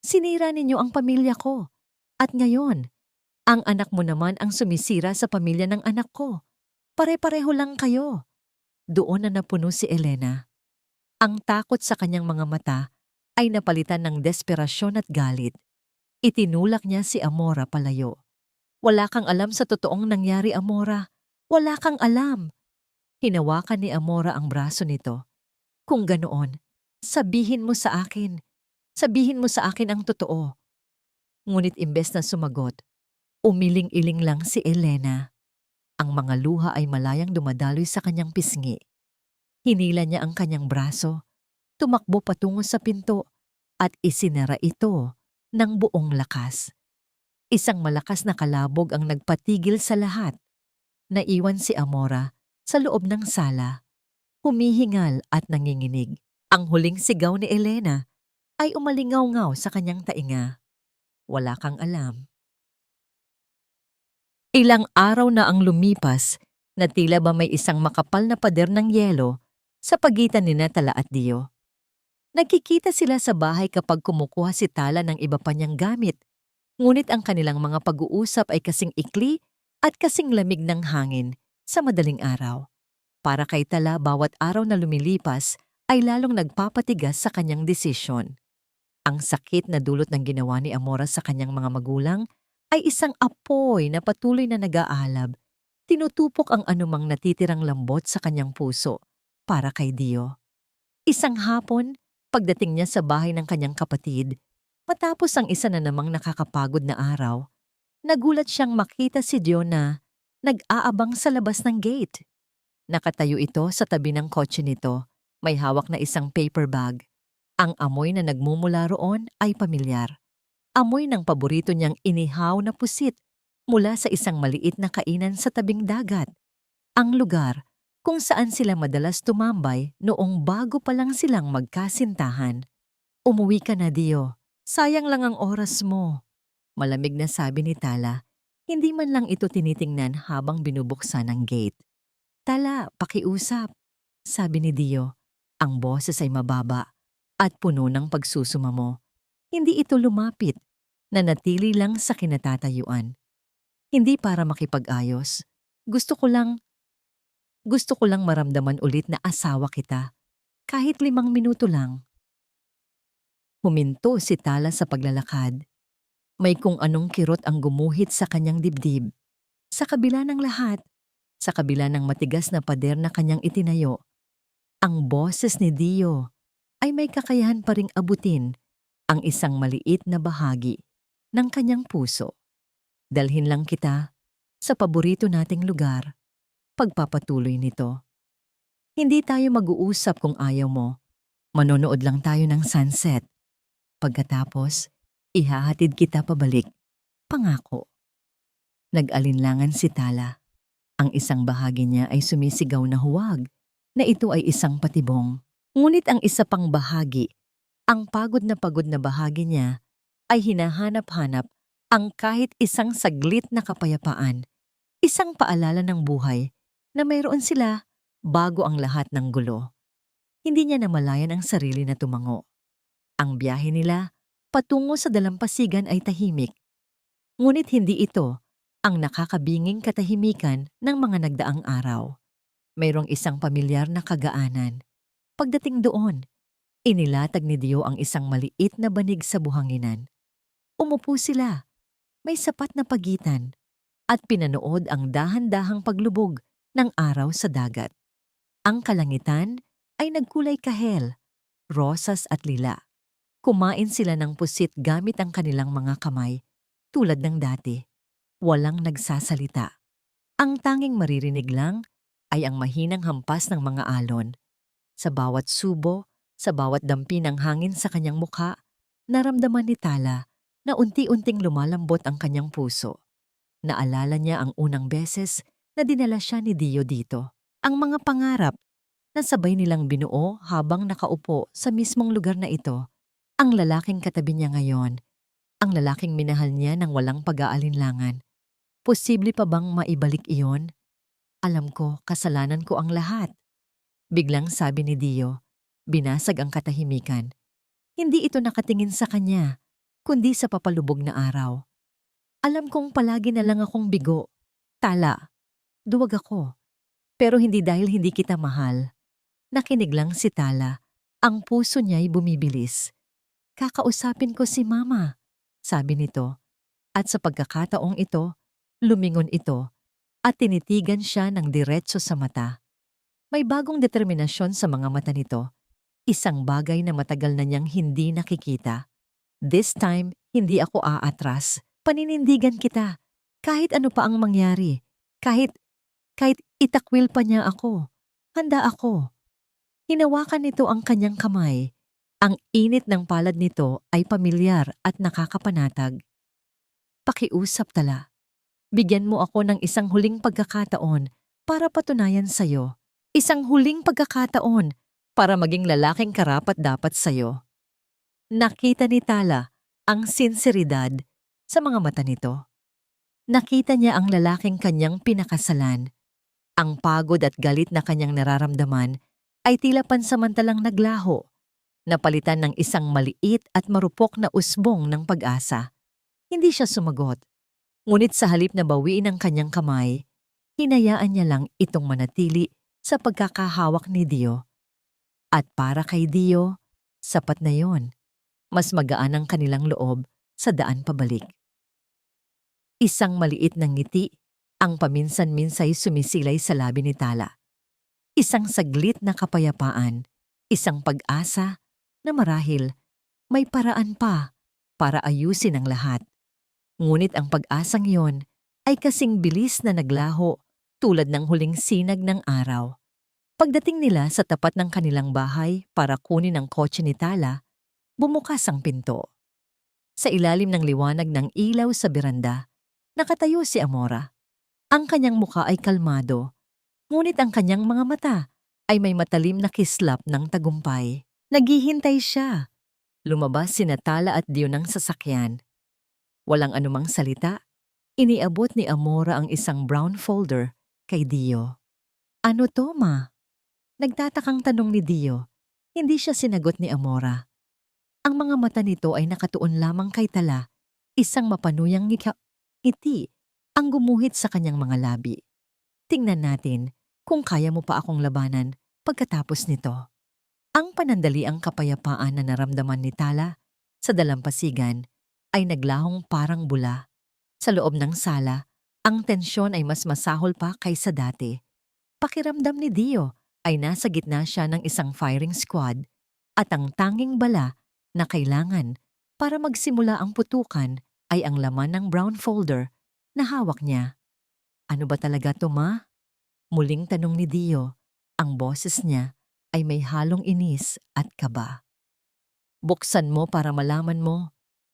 Sinira ninyo ang pamilya ko. At ngayon, ang anak mo naman ang sumisira sa pamilya ng anak ko. Pare-pareho lang kayo. Doon na napuno si Elena. Ang takot sa kanyang mga mata ay napalitan ng desperasyon at galit. Itinulak niya si Amora palayo. Wala kang alam sa totoong nangyari, Amora. Wala kang alam. Hinawakan ni Amora ang braso nito. Kung ganoon, sabihin mo sa akin. Sabihin mo sa akin ang totoo. Ngunit imbes na sumagot, umiling-iling lang si Elena. Ang mga luha ay malayang dumadaloy sa kanyang pisngi. Hinila niya ang kanyang braso, tumakbo patungo sa pinto at isinara ito ng buong lakas. Isang malakas na kalabog ang nagpatigil sa lahat. Naiwan si Amora sa loob ng sala, humihingal at nanginginig. Ang huling sigaw ni Elena ay umalingaw-ngaw sa kanyang tainga. Wala kang alam. Ilang araw na ang lumipas na tila ba may isang makapal na pader ng yelo sa pagitan ni Tala at Dio. Nagkikita sila sa bahay kapag kumukuha si Tala ng iba pa niyang gamit, ngunit ang kanilang mga pag-uusap ay kasing ikli at kasing lamig ng hangin sa madaling araw. Para kay Tala, bawat araw na lumilipas ay lalong nagpapatigas sa kanyang desisyon. Ang sakit na dulot ng ginawa ni Amora sa kanyang mga magulang ay isang apoy na patuloy na nag-aalab. Tinutupok ang anumang natitirang lambot sa kanyang puso para kay Dio. Isang hapon, pagdating niya sa bahay ng kanyang kapatid, matapos ang isa na namang nakakapagod na araw, nagulat siyang makita si Dio na nag-aabang sa labas ng gate. Nakatayo ito sa tabi ng kotse nito, may hawak na isang paper bag. Ang amoy na nagmumula roon ay pamilyar. Amoy ng paborito niyang inihaw na pusit mula sa isang maliit na kainan sa tabing dagat. Ang lugar kung saan sila madalas tumambay noong bago pa lang silang magkasintahan. Umuwi ka na, Dio. Sayang lang ang oras mo. Malamig na sabi ni Tala. Hindi man lang ito tinitingnan habang binubuksan ang gate. Tala, pakiusap, sabi ni Dio. Ang boses ay mababa at puno ng pagsusumamo. Hindi ito lumapit, nanatili lang sa kinatatayuan. Hindi para makipag-ayos. Gusto ko lang maramdaman ulit na asawa kita. Kahit 5 minuto lang. Huminto si Tala sa paglalakad. May kung anong kirot ang gumuhit sa kanyang dibdib. Sa kabila ng lahat, sa kabila ng matigas na pader na kanyang itinayo, ang boses ni Dio ay may kakayahan pa ring abutin ang isang maliit na bahagi ng kanyang puso. Dalhin lang kita sa paborito nating lugar. Pagpapatuloy nito. Hindi tayo mag-uusap kung ayaw mo. Manonood lang tayo ng sunset. Pagkatapos, ihahatid kita pabalik. Pangako. Nag-alinlangan si Tala. Ang isang bahagi niya ay sumisigaw na huwag, na ito ay isang patibong. Ngunit ang isa pang bahagi, ang pagod na bahagi niya, ay hinahanap-hanap ang kahit isang saglit na kapayapaan, isang paalala ng buhay na mayroon sila bago ang lahat ng gulo. Hindi niya namalayan ang sarili na tumango. Ang biyahe nila patungo sa dalampasigan ay tahimik. Ngunit hindi ito ang nakakabinging katahimikan ng mga nagdaang araw. Mayroong isang pamilyar na kagaanan. Pagdating doon, inilatag ni Dio ang isang maliit na banig sa buhanginan. Umupo sila, may sapat na pagitan, at pinanood ang dahan-dahang paglubog ng araw sa dagat. Ang kalangitan ay nagkulay kahel, rosas at lila. Kumain sila ng pusit gamit ang kanilang mga kamay, tulad ng dati. Walang nagsasalita. Ang tanging maririnig lang ay ang mahinang hampas ng mga alon. Sa bawat subo, sa bawat dampi ng hangin sa kanyang mukha, naramdaman ni Tala na unti-unting lumalambot ang kanyang puso. Naalala niya ang unang beses na dinala siya ni Dio dito. Ang mga pangarap na sabay nilang binuo habang nakaupo sa mismong lugar na ito. Ang lalaking katabi niya ngayon, ang lalaking minahal niya ng walang pag-aalinlangan. Posible pa bang maibalik iyon? Alam ko, kasalanan ko ang lahat. Biglang sabi ni Dio. Binasag ang katahimikan. Hindi ito nakatingin sa kanya, kundi sa papalubog na araw. Alam kong palagi na lang akong bigo. Tala. Duwag ako. Pero hindi dahil hindi kita mahal. Nakinig lang si Tala. Ang puso niya'y bumibilis. Kakausapin ko si Mama, sabi nito. At sa pagkakataong ito, lumingon ito at tinitigan siya ng diretso sa mata. May bagong determinasyon sa mga mata nito. Isang bagay na matagal na niyang hindi nakikita. This time, hindi ako aatras. Paninindigan kita. Kahit ano pa ang mangyari. Kahit itakwil pa niya ako. Handa ako. Hinawakan nito ang kanyang kamay. Ang init ng palad nito ay pamilyar at nakakapanatag. Pakiusap, Tala. Bigyan mo ako ng isang huling pagkakataon para patunayan sa'yo. Isang huling pagkakataon para maging lalaking karapat-dapat sa'yo. Nakita ni Tala ang sinseridad sa mga mata nito. Nakita niya ang lalaking kanyang pinakasalan. Ang pagod at galit na kanyang nararamdaman ay tila pansamantalang naglaho, napalitan ng isang maliit at marupok na usbong ng pag-asa. Hindi siya sumagot. Ngunit sa halip na bawiin ang kanyang kamay, hinayaan niya lang itong manatili sa pagkakahawak ni Dio. At para kay Dio, sapat na yon. Mas magaan ang kanilang loob sa daan pabalik. Isang maliit na ngiti ang paminsan-minsay sumisilay sa labi ni Tala. Isang saglit na kapayapaan, isang pag-asa na marahil may paraan pa para ayusin ang lahat. Ngunit ang pag-asang iyon ay kasing bilis na naglaho tulad ng huling sinag ng araw. Pagdating nila sa tapat ng kanilang bahay para kunin ang kotse ni Tala, bumukas ang pinto. Sa ilalim ng liwanag ng ilaw sa beranda, nakatayo si Amora. Ang kanyang muka ay kalmado, ngunit ang kanyang mga mata ay may matalim na kislap ng tagumpay. Naghihintay siya. Lumabas sina Tala at Dio ng sasakyan. Walang anumang salita, iniabot ni Amora ang isang brown folder kay Dio. Ano to, Ma? Nagtatakang tanong ni Dio. Hindi siya sinagot ni Amora. Ang mga mata nito ay nakatuon lamang kay Tala, isang mapanuyang ngiti ang gumuhit sa kanyang mga labi. Tingnan natin kung kaya mo pa akong labanan pagkatapos nito. Ang panandaliang kapayapaan na naramdaman ni Tala sa dalampasigan ay naglahong parang bula. Sa loob ng sala, ang tensyon ay mas masahol pa kaysa dati. Pakiramdam ni Dio ay nasa gitna siya ng isang firing squad at ang tanging bala na kailangan para magsimula ang putukan ay ang laman ng brown folder na hawak niya. Ano ba talaga to, Ma? Muling tanong ni Dio. Ang boses niya ay may halong inis at kaba. Buksan mo para malaman mo.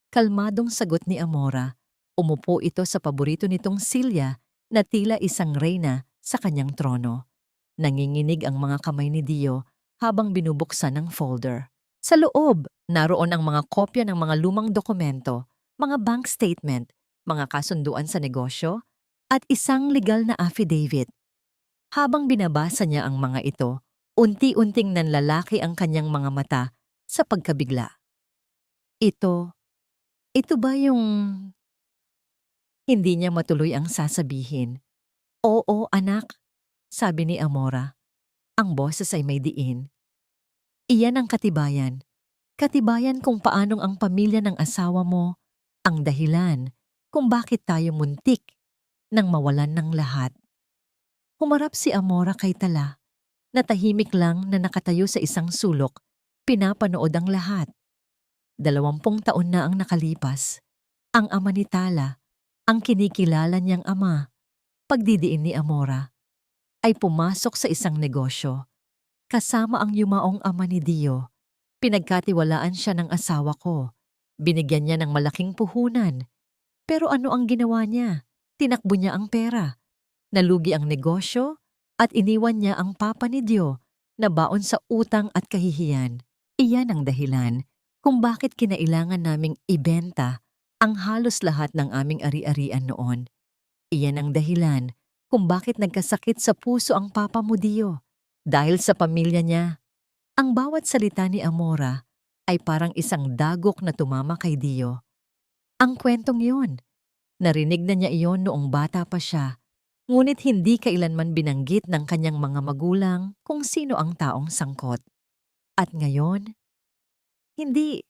Kalmadong sagot ni Amora. Umupo ito sa paborito nitong silya na tila isang reyna sa kanyang trono. Nanginginig ang mga kamay ni Dio habang binubuksan ang folder. Sa loob, naroon ang mga kopya ng mga lumang dokumento, mga bank statement, mga kasunduan sa negosyo, at isang legal na affidavit. Habang binabasa niya ang mga ito, unti-unting nanlalaki ang kanyang mga mata sa pagkabigla. Ito ba yung... Hindi niya matuloy ang sasabihin. Oo, anak, sabi ni Amora. Ang boses ay may diin. Iyan ang katibayan. Katibayan kung paanong ang pamilya ng asawa mo ang dahilan kung bakit tayo muntik nang mawalan ng lahat. Humarap si Amora kay Tala. Natahimik lang na nakatayo sa isang sulok, pinapanood ang lahat. 20 taon na ang nakalipas. Ang ama ni Tala, ang kinikilala niyang ama, pagdidiin ni Amora, ay pumasok sa isang negosyo. Kasama ang yumaong ama ni Dio. Pinagkatiwalaan siya ng asawa ko. Binigyan niya ng malaking puhunan. Pero ano ang ginawa niya? Tinakbo niya ang pera. Nalugi ang negosyo at iniwan niya ang papa ni Dio na baon sa utang at kahihiyan. Iyan ang dahilan kung bakit kinailangan naming ibenta ang halos lahat ng aming ari-arian noon. Iyan ang dahilan kung bakit nagkasakit sa puso ang papa mo, Dio. Dahil sa pamilya niya, ang bawat salita ni Amora ay parang isang dagok na tumama kay Dio. Ang kwentong yun, narinig na niya iyon noong bata pa siya, ngunit hindi kailanman binanggit ng kanyang mga magulang kung sino ang taong sangkot. At ngayon, hindi,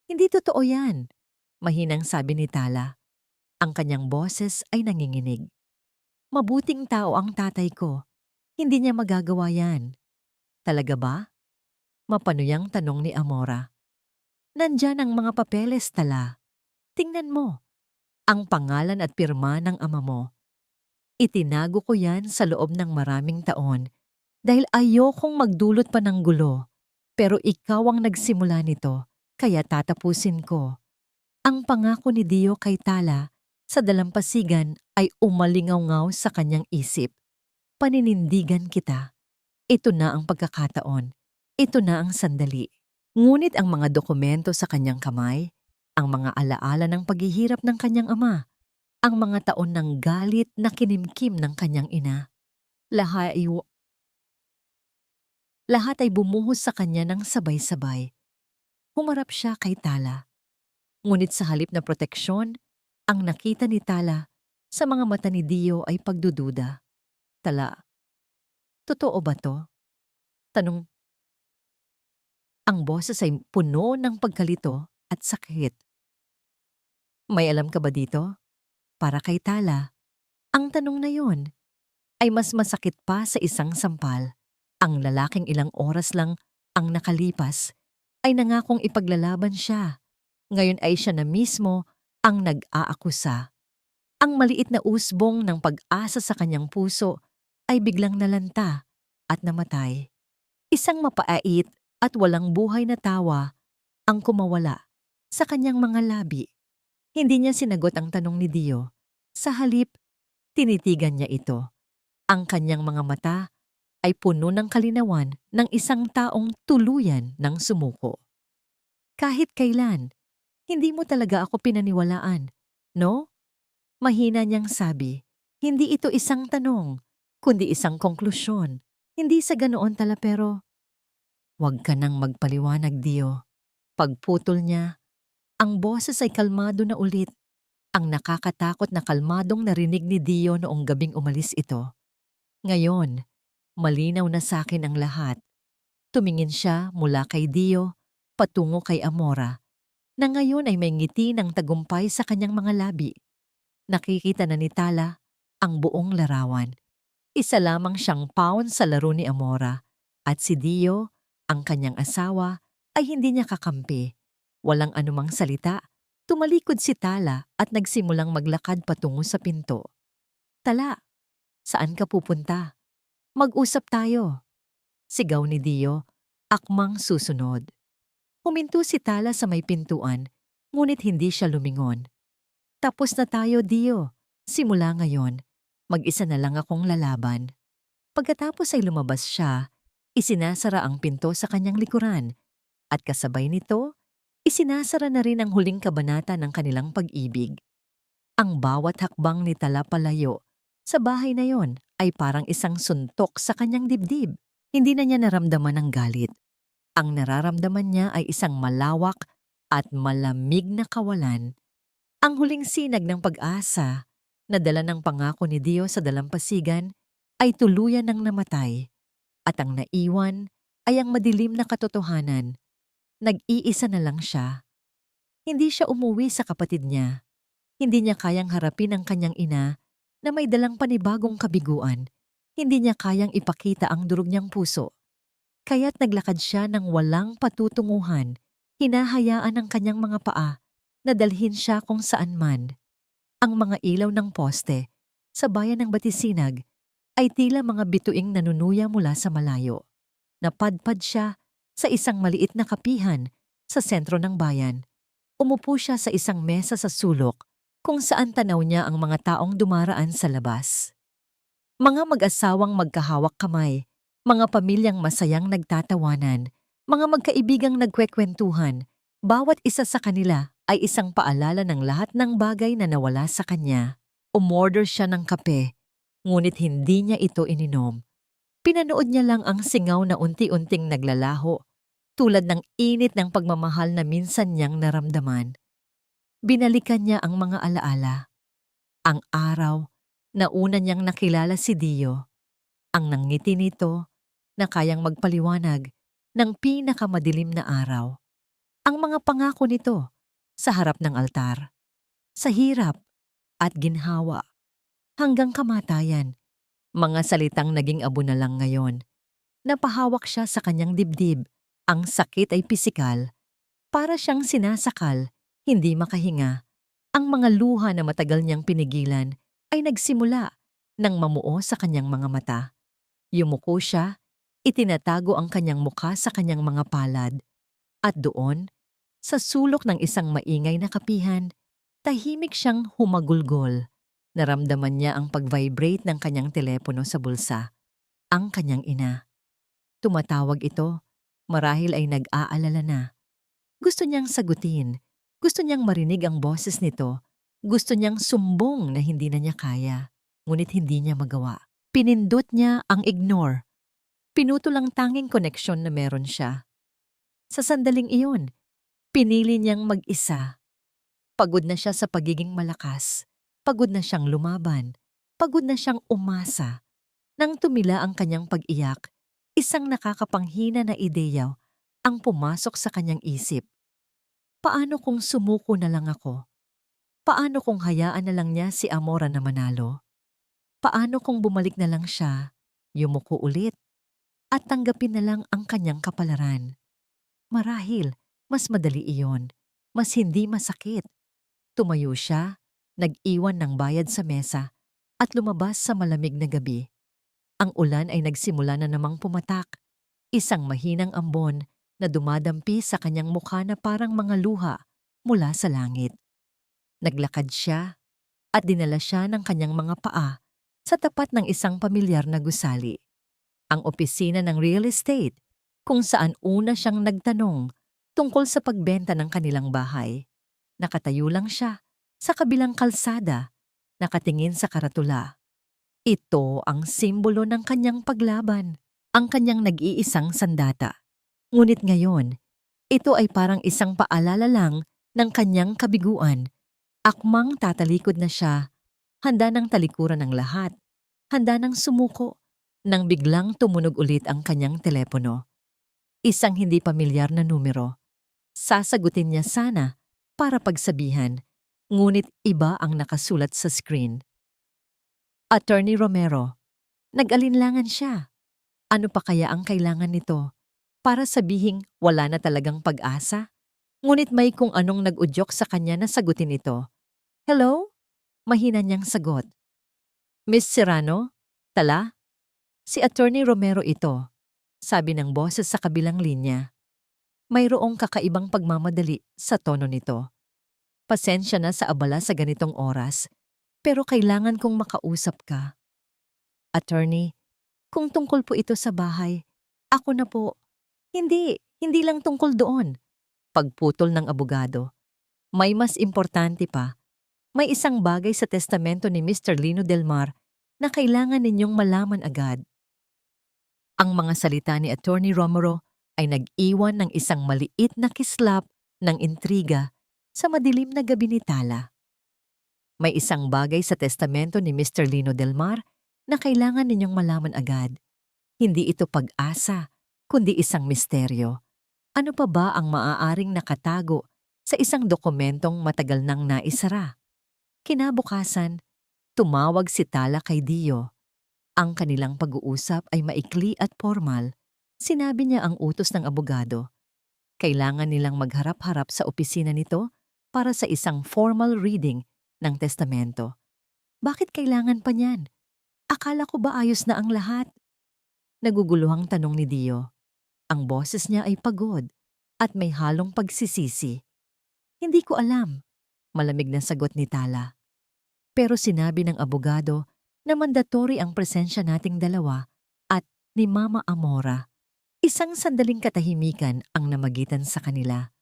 hindi totoo yan, mahinang sabi ni Tala. Ang kanyang boses ay nanginginig. Mabuting tao ang tatay ko, hindi niya magagawa yan. Talaga ba? Mapanuyang tanong ni Amora. Nandyan ang mga papeles, Tala. Tingnan mo, ang pangalan at pirma ng ama mo. Itinago ko yan sa loob ng maraming taon dahil ayokong magdulot pa ng gulo. Pero ikaw ang nagsimula nito, kaya tatapusin ko. Ang pangako ni Dio kay Tala sa dalampasigan ay umalingaw-ngaw sa kanyang isip. Paninindigan kita. Ito na ang pagkakataon. Ito na ang sandali. Ngunit ang mga dokumento sa kanyang kamay, ang mga alaala ng paghihirap ng kanyang ama, ang mga taon ng galit na kinimkim ng kanyang ina, lahat ay bumuhos sa kanya ng sabay-sabay. Humarap siya kay Tala. Ngunit sa halip na proteksyon, ang nakita ni Tala sa mga mata ni Dio ay pagdududa. Tala, totoo ba to? Tanong. Ang boses ay puno ng pagkalito at sakit. May alam ka ba dito? Para kay Tala, ang tanong na yon ay mas masakit pa sa isang sampal. Ang lalaking ilang oras lang ang nakalipas ay nangakong ipaglalaban siya. Ngayon ay siya na mismo ang nag-aakusa. Ang maliit na usbong ng pag-asa sa kanyang puso ay biglang nalanta at namatay. Isang mapait at walang buhay na tawa ang kumawala sa kanyang mga labi. Hindi niya sinagot ang tanong ni Dio. Sa halip, tinitigan niya ito. Ang kanyang mga mata ay puno ng kalinawan ng isang taong tuluyan ng sumuko. Kahit kailan, hindi mo talaga ako pinaniwalaan, no? Mahina niyang sabi, hindi ito isang tanong, kundi isang konklusyon. Hindi sa ganoon tala pero, huwag ka nang magpaliwanag, Dio. Pagputol niya, ang boses ay kalmado na ulit. Ang nakakatakot na kalmadong narinig ni Dio noong gabing umalis ito. Ngayon, malinaw na sa akin ang lahat. Tumingin siya mula kay Dio patungo kay Amora, na ngayon ay may ngiti ng tagumpay sa kanyang mga labi. Nakikita na ni Tala ang buong larawan. Isa lamang siyang pawn sa laro ni Amora, at si Dio, ang kanyang asawa, ay hindi niya kakampi. Walang anumang salita, tumalikod si Tala at nagsimulang maglakad patungo sa pinto. Tala, saan ka pupunta? Mag-usap tayo. Sigaw ni Dio, akmang susunod. Huminto si Tala sa may pintuan, ngunit hindi siya lumingon. Tapos na tayo, Dio. Simula ngayon, mag-isa na lang akong lalaban. Pagkatapos ay lumabas siya, isinasara ang pinto sa kanyang likuran, at kasabay nito, isinasara na rin ang huling kabanata ng kanilang pag-ibig. Ang bawat hakbang ni Tala palayo sa bahay na yon ay parang isang suntok sa kanyang dibdib. Hindi na niya naramdaman ang galit. Ang nararamdaman niya ay isang malawak at malamig na kawalan. Ang huling sinag ng pag-asa na dala ng pangako ni Dio sa dalampasigan ay tuluyan ng namatay. At ang naiwan ay ang madilim na katotohanan. Nag-iisa na lang siya. Hindi siya umuwi sa kapatid niya. Hindi niya kayang harapin ang kanyang ina na may dalang panibagong kabiguan. Hindi niya kayang ipakita ang durog niyang puso. Kaya't naglakad siya ng walang patutunguhan, hinahayaan ng kanyang mga paa na dalhin siya kung saan man. Ang mga ilaw ng poste sa bayan ng Batisinag ay tila mga bituing nanunuya mula sa malayo. Napadpad siya sa isang maliit na kapihan sa sentro ng bayan. Umupo siya sa isang mesa sa sulok kung saan tanaw niya ang mga taong dumaraan sa labas. Mga mag-asawang magkahawak kamay, mga pamilyang masayang nagtatawanan, mga magkaibigang nagkwekwentuhan, bawat isa sa kanila ay isang paalala ng lahat ng bagay na nawala sa kanya. Umorder siya ng kape, ngunit hindi niya ito ininom. Pinanood niya lang ang singaw na unti-unting naglalaho, tulad ng init ng pagmamahal na minsan niyang naramdaman. Binalikan niya ang mga alaala. Ang araw na una niyang nakilala si Dio, ang nangngiti nito na kayang magpaliwanag ng pinakamadilim na araw. Ang mga pangako nito sa harap ng altar, sa hirap at ginhawa, hanggang kamatayan. Mga salitang naging abo na lang ngayon. Napahawak siya sa kanyang dibdib. Ang sakit ay pisikal. Para siyang sinasakal, hindi makahinga. Ang mga luha na matagal niyang pinigilan ay nagsimula nang mamuo sa kanyang mga mata. Yumuko siya, itinatago ang kanyang mukha sa kanyang mga palad. At doon, sa sulok ng isang maingay na kapihan, tahimik siyang humagulgol. Naramdaman niya ang pag-vibrate ng kanyang telepono sa bulsa. Ang kanyang ina. Tumatawag ito, marahil ay nag-aalala na. Gusto niyang sagutin. Gusto niyang marinig ang boses nito. Gusto niyang sumbong na hindi na niya kaya. Ngunit hindi niya magawa. Pinindot niya ang ignore. Pinutol ang tanging koneksyon na meron siya. Sa sandaling iyon, pinili niyang mag-isa. Pagod na siya sa pagiging malakas. Pagod na siyang lumaban. Pagod na siyang umasa. Nang tumila ang kanyang pag-iyak, isang nakakapanghina na ideya ang pumasok sa kanyang isip. Paano kung sumuko na lang ako? Paano kung hayaan na lang niya si Amora na manalo? Paano kung bumalik na lang siya, yumuko ulit, at tanggapin na lang ang kanyang kapalaran? Marahil, mas madali iyon, mas hindi masakit. Tumayo siya, nag-iwan ng bayad sa mesa, at lumabas sa malamig na gabi. Ang ulan ay nagsimula na namang pumatak, isang mahinang ambon na dumadampi sa kanyang mukha na parang mga luha mula sa langit. Naglakad siya at dinala siya ng kanyang mga paa sa tapat ng isang pamilyar na gusali. Ang opisina ng real estate, kung saan una siyang nagtanong tungkol sa pagbenta ng kanilang bahay. Nakatayo lang siya sa kabilang kalsada, nakatingin sa karatula. Ito ang simbolo ng kanyang paglaban, ang kanyang nag-iisang sandata. Ngunit ngayon, ito ay parang isang paalala lang ng kanyang kabiguan. Akmang tatalikod na siya, handa ng talikuran ng lahat, handa ng sumuko, nang biglang tumunog ulit ang kanyang telepono. Isang hindi pamilyar na numero. Sasagutin niya sana para pagsabihan, ngunit iba ang nakasulat sa screen. Attorney Romero. Nag-alinlangan siya. Ano pa kaya ang kailangan nito? Para sabihing wala na talagang pag-asa? Ngunit may kung anong nag-udyok sa kanya na sagutin ito. Hello? Mahina niyang sagot. Miss Serrano? Tala? Si Attorney Romero ito, sabi ng boses sa kabilang linya. Mayroong kakaibang pagmamadali sa tono nito. Pasensya na sa abala sa ganitong oras, pero kailangan kong makausap ka. Attorney, kung tungkol po ito sa bahay, ako na po. Hindi lang tungkol doon. Pagputol ng abogado. May mas importante pa. May isang bagay sa testamento ni Mr. Lino Del Mar na kailangan ninyong malaman agad. Ang mga salita ni Attorney Romero ay nag-iwan ng isang maliit na kislap ng intriga sa madilim na gabi ni Tala. May isang bagay sa testamento ni Mr. Lino Del Mar na kailangan ninyong malaman agad. Hindi ito pag-asa, kundi isang misteryo. Ano pa ba ang maaaring nakatago sa isang dokumentong matagal nang naisara? Kinabukasan, tumawag si Tala kay Dio. Ang kanilang pag-uusap ay maikli at formal. Sinabi niya ang utos ng abogado. Kailangan nilang magharap-harap sa opisina nito para sa isang formal reading ng testamento. Bakit kailangan pa niyan? Akala ko ba ayos na ang lahat? Naguguluhang tanong ni Dio. Ang boses niya ay pagod at may halong pagsisisi. Hindi ko alam, malamig na sagot ni Tala. Pero sinabi ng abogado na mandatory ang presensya nating dalawa at ni Mama Amora. Isang sandaling katahimikan ang namagitan sa kanila.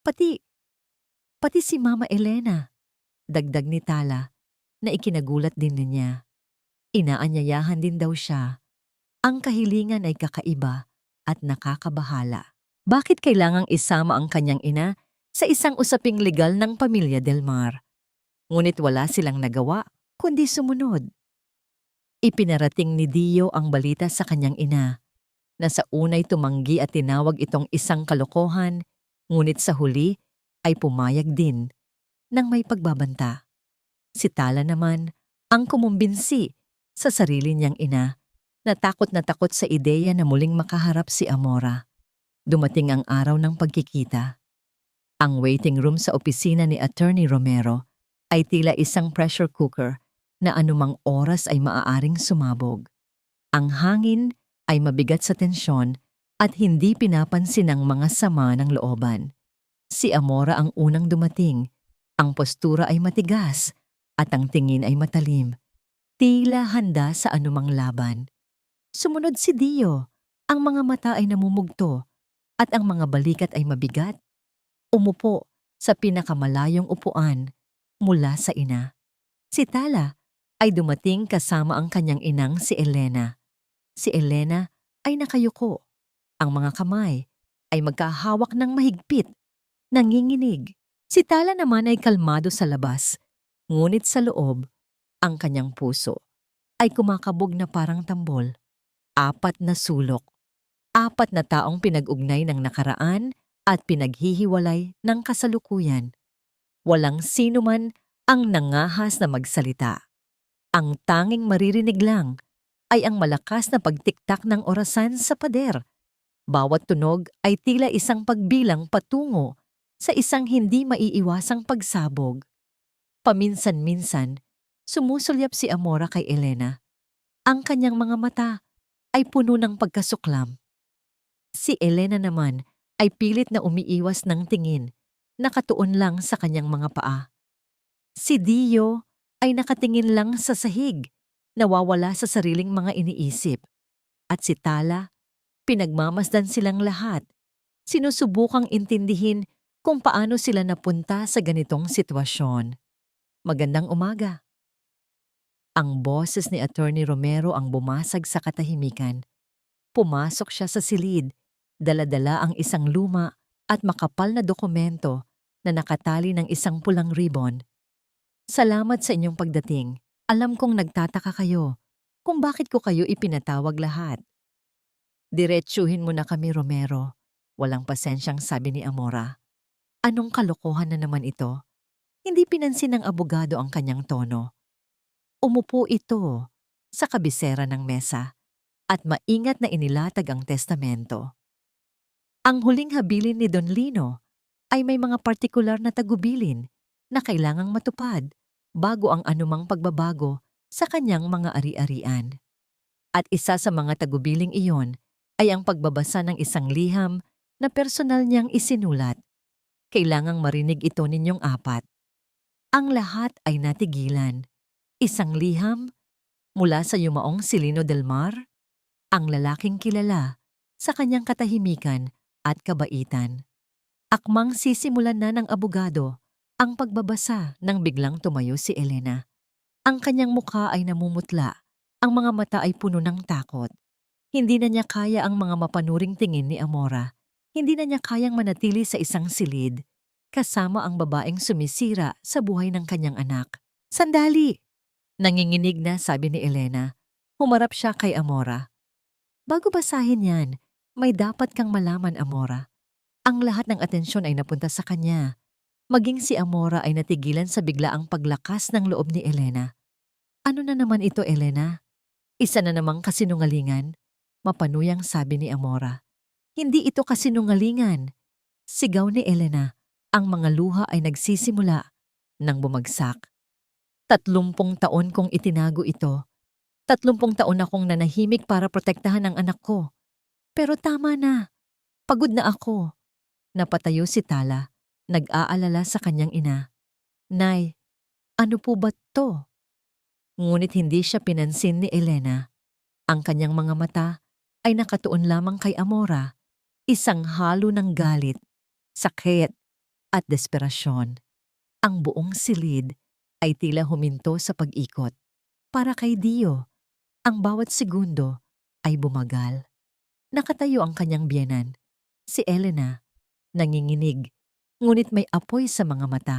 Pati si Mama Elena, dagdag ni Tala na ikinagulat din niya. Inaanyayahan din daw siya. Ang kahilingan ay kakaiba at nakakabahala. Bakit kailangang isama ang kanyang ina sa isang usaping legal ng pamilya Del Mar? Ngunit wala silang nagawa, kundi sumunod. Ipinarating ni Dio ang balita sa kanyang ina na sa unay tumanggi at tinawag itong isang kalokohan, ngunit sa huli ay pumayag din ng may pagbabanta. Si Tala naman ang kumumbinsi sa sarili niyang ina na takot sa ideya na muling makaharap si Amora. Dumating ang araw ng pagkikita. Ang waiting room sa opisina ni Attorney Romero ay tila isang pressure cooker na anumang oras ay maaaring sumabog. Ang hangin ay mabigat sa tensyon at hindi pinapansin ng mga sama ng looban. Si Amora ang unang dumating. Ang postura ay matigas at ang tingin ay matalim. Tila handa sa anumang laban. Sumunod si Dio. Ang mga mata ay namumugto at ang mga balikat ay mabigat. Umupo sa pinakamalayong upuan mula sa ina. Si Tala ay dumating kasama ang kanyang inang si Elena. Si Elena ay nakayuko. Ang mga kamay ay magkahawak ng mahigpit, nanginginig. Si Tala naman ay kalmado sa labas, ngunit sa loob, ang kanyang puso ay kumakabog na parang tambol. 4 na sulok. 4 na taong pinag-ugnay ng nakaraan at pinaghihiwalay ng kasalukuyan. Walang sino man ang nangahas na magsalita. Ang tanging maririnig lang ay ang malakas na pagtiktak ng orasan sa pader. Bawat tunog ay tila isang pagbilang patungo sa isang hindi maiiwasang pagsabog. Paminsan-minsan, sumusulyap si Amora kay Elena. Ang kanyang mga mata ay puno ng pagkasuklam. Si Elena naman ay pilit na umiiwas ng tingin, nakatuon lang sa kanyang mga paa. Si Dio ay nakatingin lang sa sahig, nawawala sa sariling mga iniisip. At si Tala, pinagmamasdan silang lahat. Sinusubukang intindihin kung paano sila napunta sa ganitong sitwasyon. Magandang umaga. Ang boses ni Attorney Romero ang bumasag sa katahimikan. Pumasok siya sa silid, dala-dala ang isang luma at makapal na dokumento na nakatali ng isang pulang ribbon. Salamat sa inyong pagdating. Alam kong nagtataka kayo kung bakit ko kayo ipinatawag lahat. Diretsuhin mo na kami, Romero. Walang pasensyang sabi ni Amora. Anong kalokohan na naman ito? Hindi pinansin ng abogado ang kanyang tono. Umupo ito sa kabisera ng mesa at maingat na inilatag ang testamento. Ang huling habilin ni Don Lino ay may mga partikular na tagubilin na kailangang matupad bago ang anumang pagbabago sa kanyang mga ari-arian. At isa sa mga tagubiling iyon ay ang pagbabasa ng isang liham na personal niyang isinulat. Kailangang marinig ito ninyong 4. Ang lahat ay natigilan. Isang liham mula sa yumaong si Lino Del Mar, ang lalaking kilala sa kanyang katahimikan at kabaitan. Akmang sisimulan na ng abogado ang pagbabasa nang biglang tumayo si Elena. Ang kanyang mukha ay namumutla, ang mga mata ay puno ng takot. Hindi na niya kaya ang mga mapanuring tingin ni Amora. Hindi na niya kayang manatili sa isang silid, kasama ang babaeng sumisira sa buhay ng kanyang anak. Sandali! Nanginginig na sabi ni Elena. Humarap siya kay Amora. Bago basahin yan, may dapat kang malaman, Amora. Ang lahat ng atensyon ay napunta sa kanya. Maging si Amora ay natigilan sa biglaang paglakas ng loob ni Elena. Ano na naman ito, Elena? Isa na namang kasinungalingan? Mapanuyang sabi ni Amora. Hindi ito kasinungalingan. Sigaw ni Elena. Ang mga luha ay nagsisimula nang bumagsak. 30 taon kong itinago ito. 30 taon akong nanahimik para protektahan ang anak ko. Pero tama na. Pagod na ako. Napatayo si Tala, nag-aalala sa kanyang ina. Nay, ano po ba to? Ngunit hindi siya pinansin ni Elena. Ang kanyang mga mata ay nakatuon lamang kay Amora, isang halo ng galit, sakit at desperasyon. Ang buong silid ay tila huminto sa pag-ikot. Para kay Dio, ang bawat segundo ay bumagal. Nakatayo ang kanyang biyenan, si Elena, nanginginig, ngunit may apoy sa mga mata.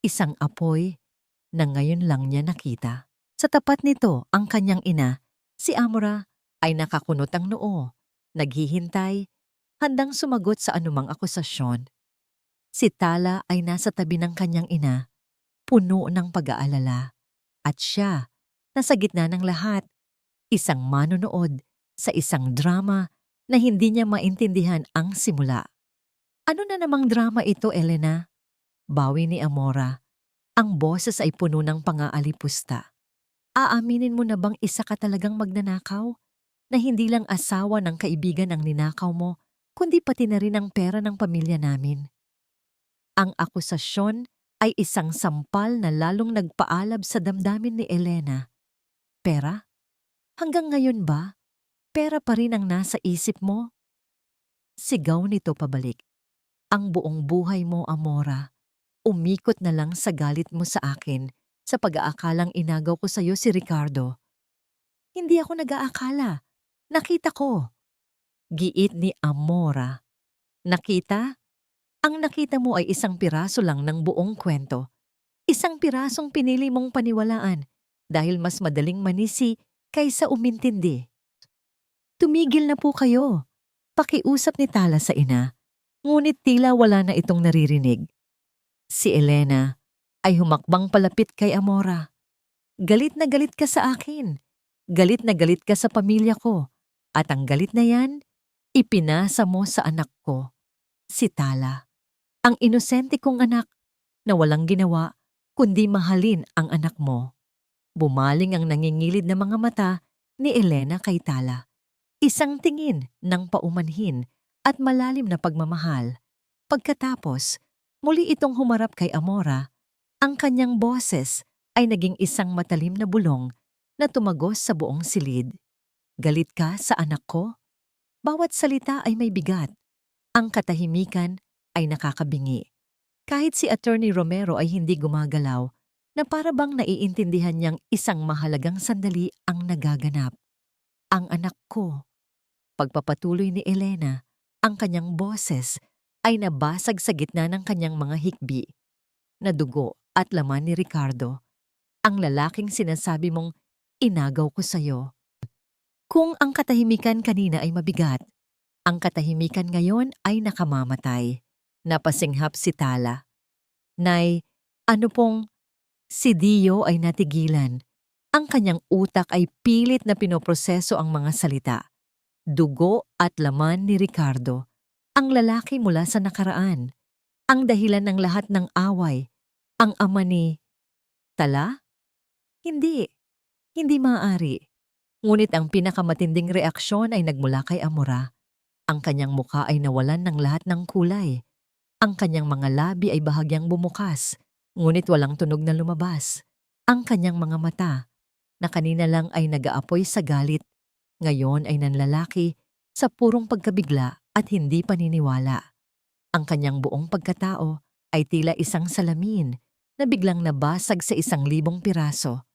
Isang apoy na ngayon lang niya nakita. Sa tapat nito, ang kanyang ina, si Amora, ay nakakunot ang noo, naghihintay, handang sumagot sa anumang akusasyon. Si Tala ay nasa tabi ng kanyang ina, puno ng pag-aalala. At siya, nasa gitna ng lahat, isang manonood sa isang drama na hindi niya maintindihan ang simula. Ano na namang drama ito, Elena? Bawi ni Amora. Ang boses ay puno ng pang-aalipusta. Aaminin mo na bang isa ka talagang magnanakaw? Na hindi lang asawa ng kaibigan ang ninakaw mo, kundi pati na rin ang pera ng pamilya namin. Ang akusasyon ay isang sampal na lalong nagpaalab sa damdamin ni Elena. Pera? Hanggang ngayon ba? Pera pa rin ang nasa isip mo? Sigaw nito pabalik. Ang buong buhay mo, Amora, umikot na lang sa galit mo sa akin sa pag-aakalang inagaw ko sa iyo si Ricardo. Hindi ako nag-aakala. Nakita ko. Giit ni Amora. Nakita? Ang nakita mo ay isang piraso lang ng buong kwento. Isang pirasong pinili mong paniwalaan dahil mas madaling manisi kaysa umintindi. Tumigil na po kayo. Pakiusap ni Tala sa ina, ngunit tila wala na itong naririnig. Si Elena ay humakbang palapit kay Amora. Galit na galit ka sa akin. Galit na galit ka sa pamilya ko. At ang galit na yan, ipinasa mo sa anak ko, si Tala. Ang inosente kong anak na walang ginawa kundi mahalin ang anak mo. Bumaling ang nangingilid na mga mata ni Elena kay Tala. Isang tingin ng paumanhin at malalim na pagmamahal. Pagkatapos, muli itong humarap kay Amora. Ang kanyang boses ay naging isang matalim na bulong na tumagos sa buong silid. Galit ka sa anak ko? Bawat salita ay may bigat. Ang katahimikan ay nakakabingi. Kahit si Attorney Romero ay hindi gumagalaw, na para bang naiintindihan niyang isang mahalagang sandali ang nagaganap. Ang anak ko. Pagpapatuloy ni Elena, ang kanyang boses ay nabasag sa gitna ng kanyang mga hikbi, na dugo at laman ni Ricardo. Ang lalaking sinasabi mong inagaw ko sa'yo. Kung ang katahimikan kanina ay mabigat, ang katahimikan ngayon ay nakamamatay. Napasinghap si Tala. Nay, ano pong si Dio ay natigilan. Ang kanyang utak ay pilit na pinoproseso ang mga salita. Dugo at laman ni Ricardo. Ang lalaki mula sa nakaraan. Ang dahilan ng lahat ng away. Ang ama ni Tala? Hindi. Hindi maaari. Ngunit ang pinakamatinding reaksyon ay nagmula kay Amora. Ang kanyang mukha ay nawalan ng lahat ng kulay. Ang kanyang mga labi ay bahagyang bumukas, ngunit walang tunog na lumabas. Ang kanyang mga mata, na kanina lang ay nag-aapoy sa galit, ngayon ay nanlalaki sa purong pagkabigla at hindi paniniwala. Ang kanyang buong pagkatao ay tila isang salamin na biglang nabasag sa 1,000 piraso.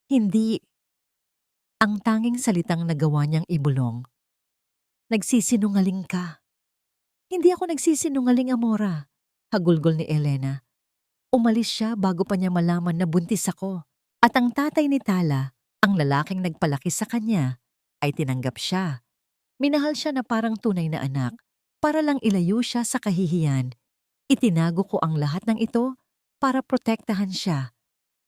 Hindi. Ang tanging salitang nagawa niyang ibulong. Nagsisinungaling ka. Hindi ako nagsisinungaling, Amora. Hagulgol ni Elena. Umalis siya bago pa niya malaman na buntis ako. At ang tatay ni Tala, ang lalaking nagpalaki sa kanya, ay tinanggap siya. Minahal siya na parang tunay na anak, para lang ilayo siya sa kahihiyan. Itinago ko ang lahat ng ito para protektahan siya,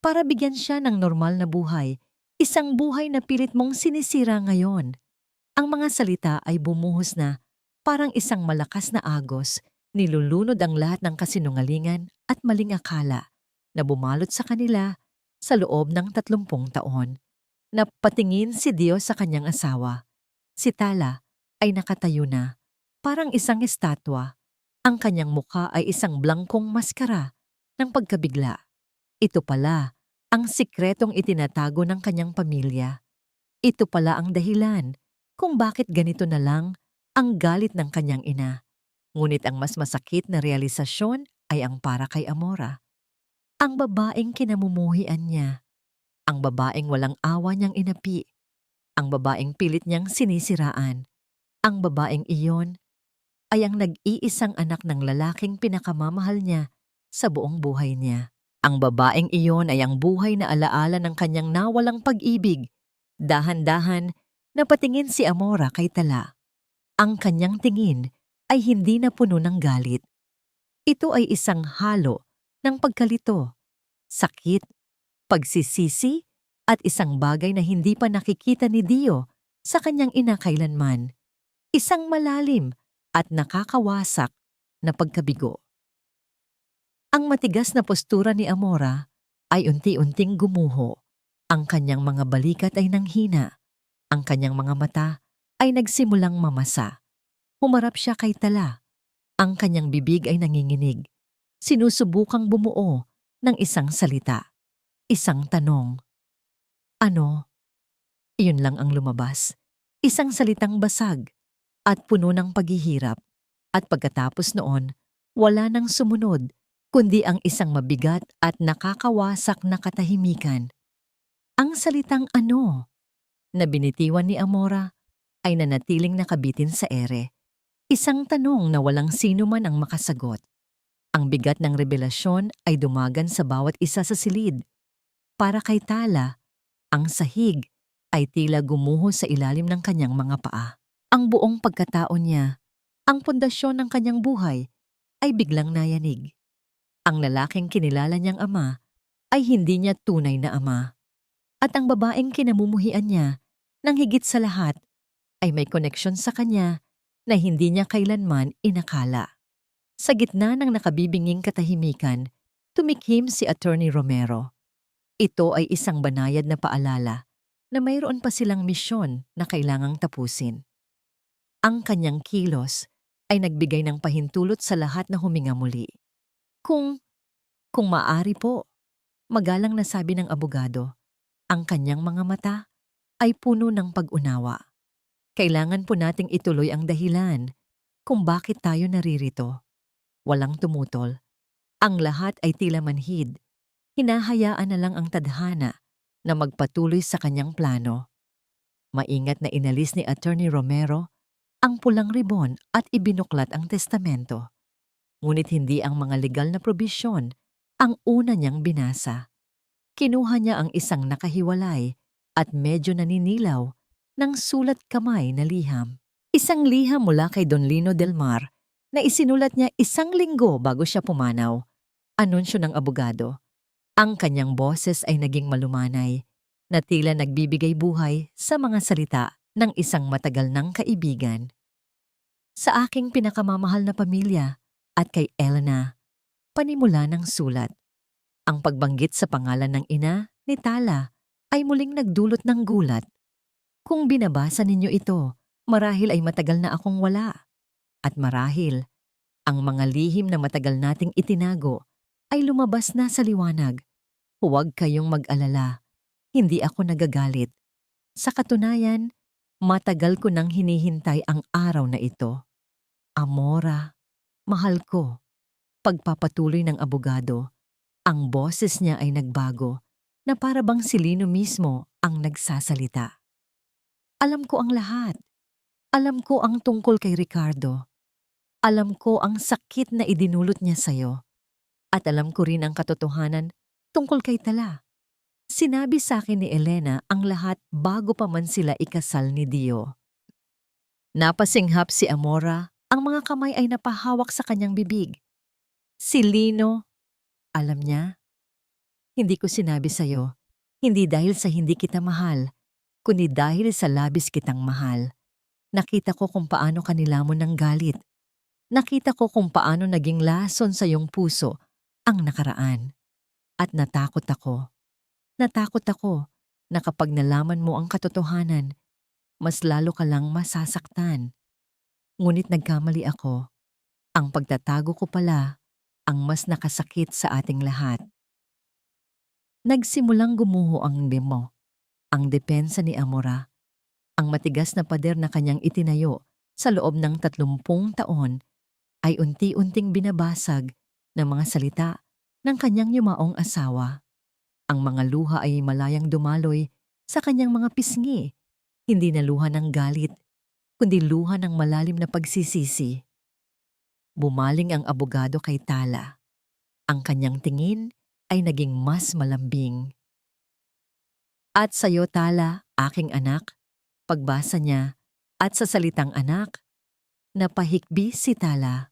para bigyan siya ng normal na buhay. Isang buhay na pilit mong sinisira ngayon. Ang mga salita ay bumuhos na parang isang malakas na agos, nilulunod ang lahat ng kasinungalingan at maling akala na bumalot sa kanila sa loob ng 30 taon. Napatingin si Dio sa kanyang asawa. Si Tala ay nakatayo na, parang isang estatwa. Ang kanyang mukha ay isang blangkong maskara ng pagkabigla. Ito pala ang sikretong itinatago ng kanyang pamilya. Ito pala ang dahilan kung bakit ganito na lang ang galit ng kanyang ina. Ngunit ang mas masakit na realisasyon ay ang para kay Amora. Ang babaeng kinamumuhian niya. Ang babaeng walang awa niyang inapi. Ang babaeng pilit niyang sinisiraan. Ang babaeng iyon ay ang nag-iisang anak ng lalaking pinakamamahal niya sa buong buhay niya. Ang babaeng iyon ay ang buhay na alaala ng kanyang nawalang pag-ibig. Dahan-dahan, napatingin si Amora kay Tala. Ang kanyang tingin ay hindi na puno ng galit. Ito ay isang halo ng pagkalito, sakit, pagsisisi, at isang bagay na hindi pa nakikita ni Dio sa kanyang ina kailanman. Isang malalim at nakakawasak na pagkabigo. Ang matigas na postura ni Amora ay unti-unting gumuho. Ang kanyang mga balikat ay nanghina. Ang kanyang mga mata ay nagsimulang mamasa. Humarap siya kay Tala. Ang kanyang bibig ay nanginginig. Sinusubukang bumuo ng isang salita. Isang tanong. Ano? Iyon lang ang lumabas. Isang salitang basag at puno ng paghihirap. At pagkatapos noon, wala nang sumunod, kundi ang isang mabigat at nakakawasak na katahimikan. Ang salitang ano na binitiwan ni Amora ay nanatiling nakabitin sa ere. Isang tanong na walang sino man ang makasagot. Ang bigat ng revelasyon ay dumagan sa bawat isa sa silid. Para kay Tala, ang sahig ay tila gumuho sa ilalim ng kanyang mga paa. Ang buong pagkatao niya, ang pundasyon ng kanyang buhay, ay biglang nayanig. Ang lalaking kinilala niyang ama ay hindi niya tunay na ama. At ang babaeng kinamumuhian niya, nang higit sa lahat, ay may koneksyon sa kanya na hindi niya kailanman inakala. Sa gitna ng nakabibinging katahimikan, tumikhim si Attorney Romero. Ito ay isang banayad na paalala na mayroon pa silang misyon na kailangang tapusin. Ang kanyang kilos ay nagbigay ng pahintulot sa lahat na huminga muli. Kung maaari po, magalang na sabi ng abogado, ang kanyang mga mata ay puno ng pag-unawa. Kailangan po nating ituloy ang dahilan kung bakit tayo naririto. Walang tumutol. Ang lahat ay tila manhid. Hinahayaan na lang ang tadhana na magpatuloy sa kanyang plano. Maingat na inalis ni Attorney Romero ang pulang ribon at ibinuklat ang testamento. Ngunit hindi ang mga legal na probisyon ang una niyang binasa. Kinuha niya ang isang nakahiwalay at medyo naninilaw ng sulat kamay na liham. Isang liham mula kay Don Lino Del Mar na isinulat niya 1 linggo bago siya pumanaw. Anunsyo ng abogado. Ang kanyang boses ay naging malumanay na tila nagbibigay buhay sa mga salita ng isang matagal ng kaibigan. Sa aking pinakamamahal na pamilya at kay Elena, panimula ng sulat. Ang pagbanggit sa pangalan ng ina ni Tala ay muling nagdulot ng gulat. Kung binabasa ninyo ito, marahil ay matagal na akong wala. At marahil, ang mga lihim na matagal nating itinago ay lumabas na sa liwanag. Huwag kayong mag-alala. Hindi ako nagagalit. Sa katunayan, matagal ko nang hinihintay ang araw na ito. Amora, mahal ko. Pagpapatuloy ng abogado, ang boses niya ay nagbago na para bang si Lino mismo ang nagsasalita. Alam ko ang lahat. Alam ko ang tungkol kay Ricardo. Alam ko ang sakit na idinulot niya sa'yo. At alam ko rin ang katotohanan tungkol kay Tala. Sinabi sa akin ni Elena ang lahat bago pa man sila ikasal ni Dio. Napasinghap si Amora, ang mga kamay ay napahawak sa kanyang bibig. Si Lino, alam niya? Hindi ko sinabi sa'yo, hindi dahil sa hindi kita mahal, kundi dahil sa labis kitang mahal. Nakita ko kung paano ka nilamon ng galit. Nakita ko kung paano naging lason sa iyong puso ang nakaraan. At natakot ako. Natakot ako na kapag nalaman mo ang katotohanan, mas lalo ka lang masasaktan. Ngunit nagkamali ako. Ang pagtatago ko pala ang mas nakasakit sa ating lahat. Nagsimulang gumuho ang demo, ang depensa ni Amora. Ang matigas na pader na kanyang itinayo sa loob ng 30 taon ay unti-unting binabasag ng mga salita ng kanyang yumaong asawa. Ang mga luha ay malayang dumaloy sa kanyang mga pisngi Hindi na luha ng galit, kundi luha ng malalim na pagsisisi. Bumaling ang abogado kay Tala. Ang kanyang tingin ay naging mas malambing. At sayo, Tala, aking anak, pagbasa niya, at sa salitang anak, napahikbi si Tala.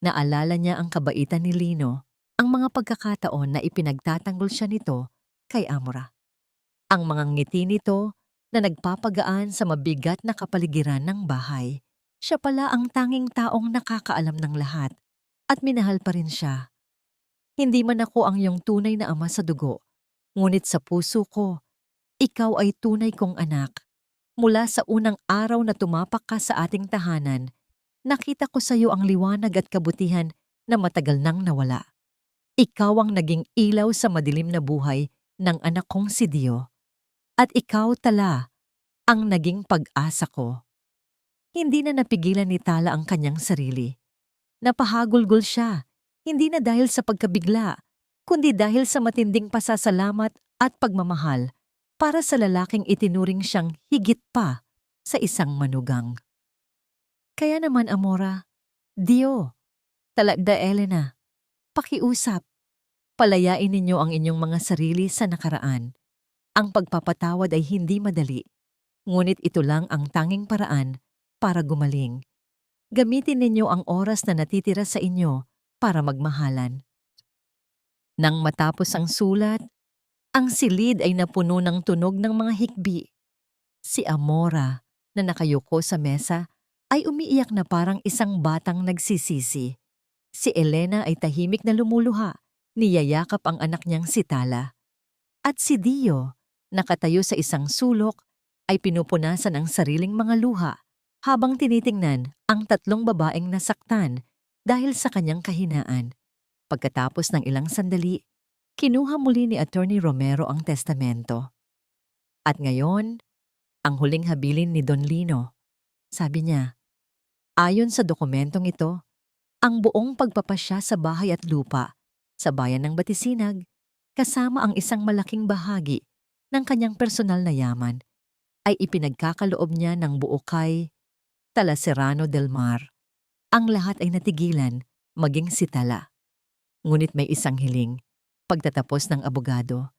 Naalala niya ang kabaitan ni Lino, ang mga pagkakataon na ipinagtatanggol siya nito kay Amora. Ang mga ngiti nito na nagpapagaan sa mabigat na kapaligiran ng bahay. Siya pala ang tanging taong nakakaalam ng lahat at minahal pa rin siya. Hindi man ako ang iyong tunay na ama sa dugo, ngunit sa puso ko, ikaw ay tunay kong anak. Mula sa unang araw na tumapak ka sa ating tahanan, nakita ko sa iyo ang liwanag at kabutihan na matagal nang nawala. Ikaw ang naging ilaw sa madilim na buhay ng anak kong si Dio. At ikaw, Tala, ang naging pag-asa ko. Hindi na napigilan ni Tala ang kanyang sarili. Napahagulgol siya, hindi na dahil sa pagkabigla, kundi dahil sa matinding pasasalamat at pagmamahal para sa lalaking itinuring siyang higit pa sa isang manugang. Kaya naman, Amora, Dio, Talagda Elena, pakiusap. Palayain ninyo ang inyong mga sarili sa nakaraan. Ang pagpapatawad ay hindi madali, ngunit ito lang ang tanging paraan para gumaling. Gamitin ninyo ang oras na natitira sa inyo para magmahalan. Nang matapos ang sulat, ang silid ay napuno ng tunog ng mga hikbi. Si Amora, na nakayuko sa mesa, ay umiiyak na parang isang batang nagsisisi. Si Elena ay tahimik na lumuluha, niyayakap ang anak niyang si Tala. At si Dio, nakatayo sa isang sulok, ay pinupunasan ang sariling mga luha habang tinitingnan ang tatlong babaeng nasaktan dahil sa kanyang kahinaan. Pagkatapos ng ilang sandali, kinuha muli ni Attorney Romero ang testamento. At ngayon, ang huling habilin ni Don Lino. Sabi niya, ayon sa dokumentong ito, ang buong pagpapasya sa bahay at lupa sa bayan ng Batisinag, kasama ang isang malaking bahagi ng kanyang personal na yaman, ay ipinagkakaloob niya ng buo kay Tala Serrano del Mar. Ang lahat ay natigilan, maging si Tala. Ngunit may isang hiling, pagtatapos ng abogado.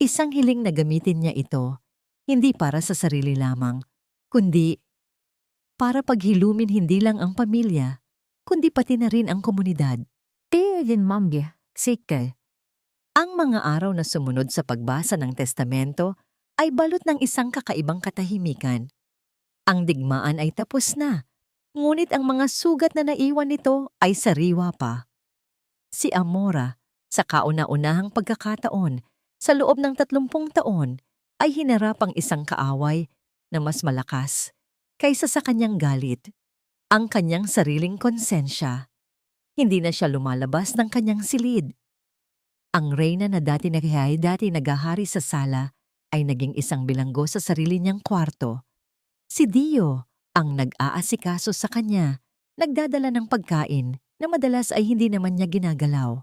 Isang hiling na gamitin niya ito, hindi para sa sarili lamang, kundi para paghilumin hindi lang ang pamilya, kundi pati na rin ang komunidad. Ang mga araw na sumunod sa pagbasa ng testamento ay balot ng isang kakaibang katahimikan. Ang digmaan ay tapos na, ngunit ang mga sugat na naiwan nito ay sariwa pa. Si Amora, sa kauna-unahang pagkakataon, sa loob ng 30 taon, ay hinarap ang isang kaaway na mas malakas kaysa sa kanyang galit, ang kanyang sariling konsensya. Hindi na siya lumalabas ng kanyang silid. Ang reyna na dati naghahari sa sala ay naging isang bilanggo sa sarili niyang kwarto. Si Dio ang nag-aasikaso sa kanya, nagdadala ng pagkain na madalas ay hindi naman niya ginagalaw.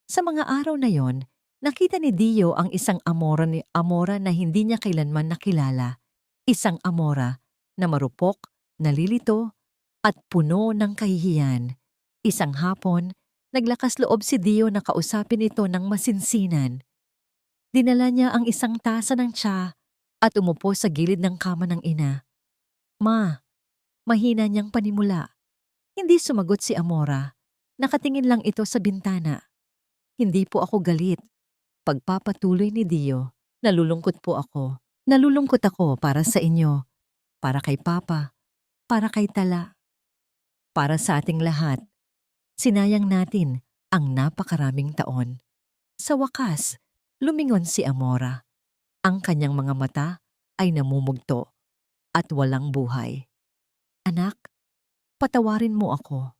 Sa mga araw na yon, nakita ni Dio ang isang Amora na hindi niya kailanman nakilala. Isang Amora na marupok, nalilito, at puno ng kahihiyan. Isang hapon, naglakas loob si Dio na kausapin ito ng masinsinan. Dinala niya ang isang tasa ng tsa at umupo sa gilid ng kama ng ina. Ma, mahina niyang panimula. Hindi sumagot si Amora. Nakatingin lang ito sa bintana. Hindi po ako galit. Pagpapatuloy ni Dio, nalulungkot po ako. Nalulungkot ako para sa inyo, para kay Papa, para kay Tala, para sa ating lahat. Sinayang natin ang napakaraming taon. Sa wakas, lumingon si Amora. Ang kanyang mga mata ay namumugto at walang buhay. Anak, patawarin mo ako.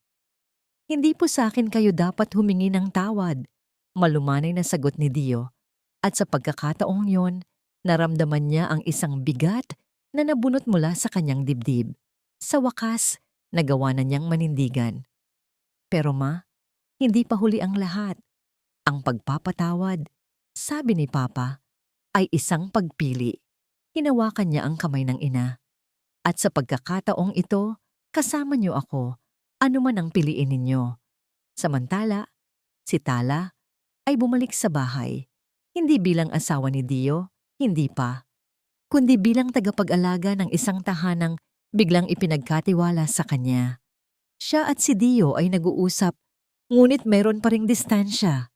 Hindi po sa akin kayo dapat humingi ng tawad. Malumanay na sagot ni Dio. At sa pagkakataong yon, naramdaman niya ang isang bigat na nabunot mula sa kanyang dibdib. Sa wakas, nagawa na niyang manindigan. Pero ma, hindi pa huli ang lahat. Ang pagpapatawad, sabi ni Papa, ay isang pagpili. Hinawakan niya ang kamay ng ina. At sa pagkakataong ito, kasama niyo ako, ano man ang piliin ninyo. Samantala, si Tala ay bumalik sa bahay, hindi bilang asawa ni Dio, hindi pa, kundi bilang tagapag-alaga ng isang tahanang biglang ipinagkatiwala sa kanya. Siya at si Dio ay nag-uusap, ngunit meron pa ring distansya.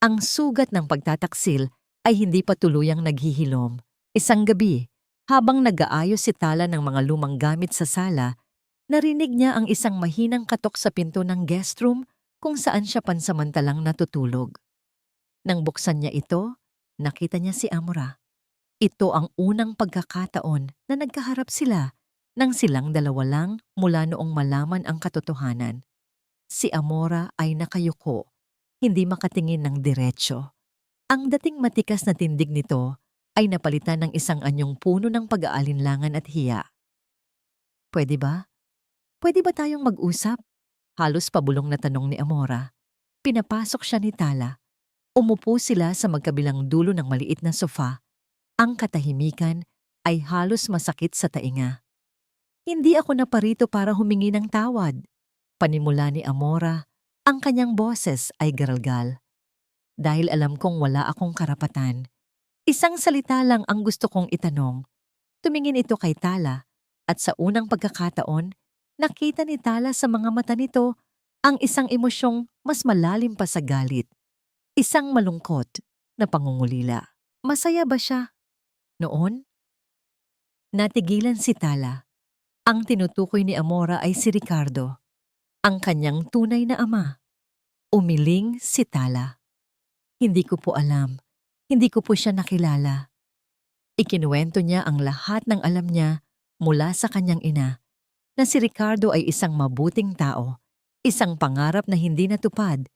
Ang sugat ng pagtataksil ay hindi pa tuluyang naghihilom. Isang gabi, habang nag-aayos si Tala ng mga lumang gamit sa sala, narinig niya ang isang mahinang katok sa pinto ng guest room kung saan siya pansamantalang natutulog. Nang buksan niya ito, nakita niya si Amora. Ito ang unang pagkakataon na nagkaharap sila nang silang dalawa lang mula noong malaman ang katotohanan. Si Amora ay nakayuko, hindi makatingin ng diretsyo. Ang dating matikas na tindig nito ay napalitan ng isang anyong puno ng pag-aalinlangan at hiya. Pwede ba? Pwede ba tayong mag-usap? Halos pabulong na tanong ni Amora. Pinapasok siya ni Tala. Umupo sila sa magkabilang dulo ng maliit na sofa. Ang katahimikan ay halos masakit sa tainga. Hindi ako naparito para humingi ng tawad. Panimula ni Amora, ang kanyang boses ay garalgal. Dahil alam kong wala akong karapatan, isang salita lang ang gusto kong itanong. Tumingin ito kay Tala at sa unang pagkakataon, nakita ni Tala sa mga mata nito ang isang emosyong mas malalim pa sa galit. Isang malungkot na pangungulila. Masaya ba siya? Noon? Natigilan si Tala. Ang tinutukoy ni Amora ay si Ricardo, ang kanyang tunay na ama. Umiling si Tala. Hindi ko po alam. Hindi ko po siya nakilala. Ikinuwento niya ang lahat ng alam niya mula sa kanyang ina, na si Ricardo ay isang mabuting tao, isang pangarap na hindi natupad,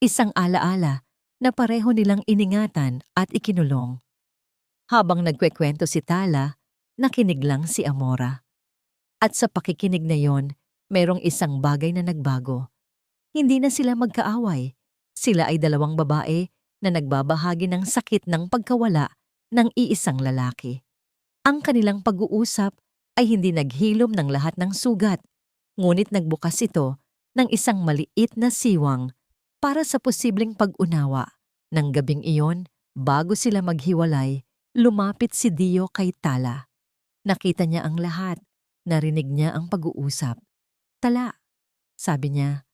isang alaala na pareho nilang iningatan at ikinulong. Habang nagkwekwento si Tala, nakinig lang si Amora. At sa pakikinig na yon, merong isang bagay na nagbago. Hindi na sila magkaaway. Sila ay dalawang babae na nagbabahagi ng sakit ng pagkawala ng iisang lalaki. Ang kanilang pag-uusap ay hindi naghilom ng lahat ng sugat, ngunit nagbukas ito ng isang maliit na siwang para sa posibleng pag-unawa. Nang gabing iyon, bago sila maghiwalay, lumapit si Dio kay Tala. Nakita niya ang lahat. Narinig niya ang pag-uusap. Tala, sabi niya.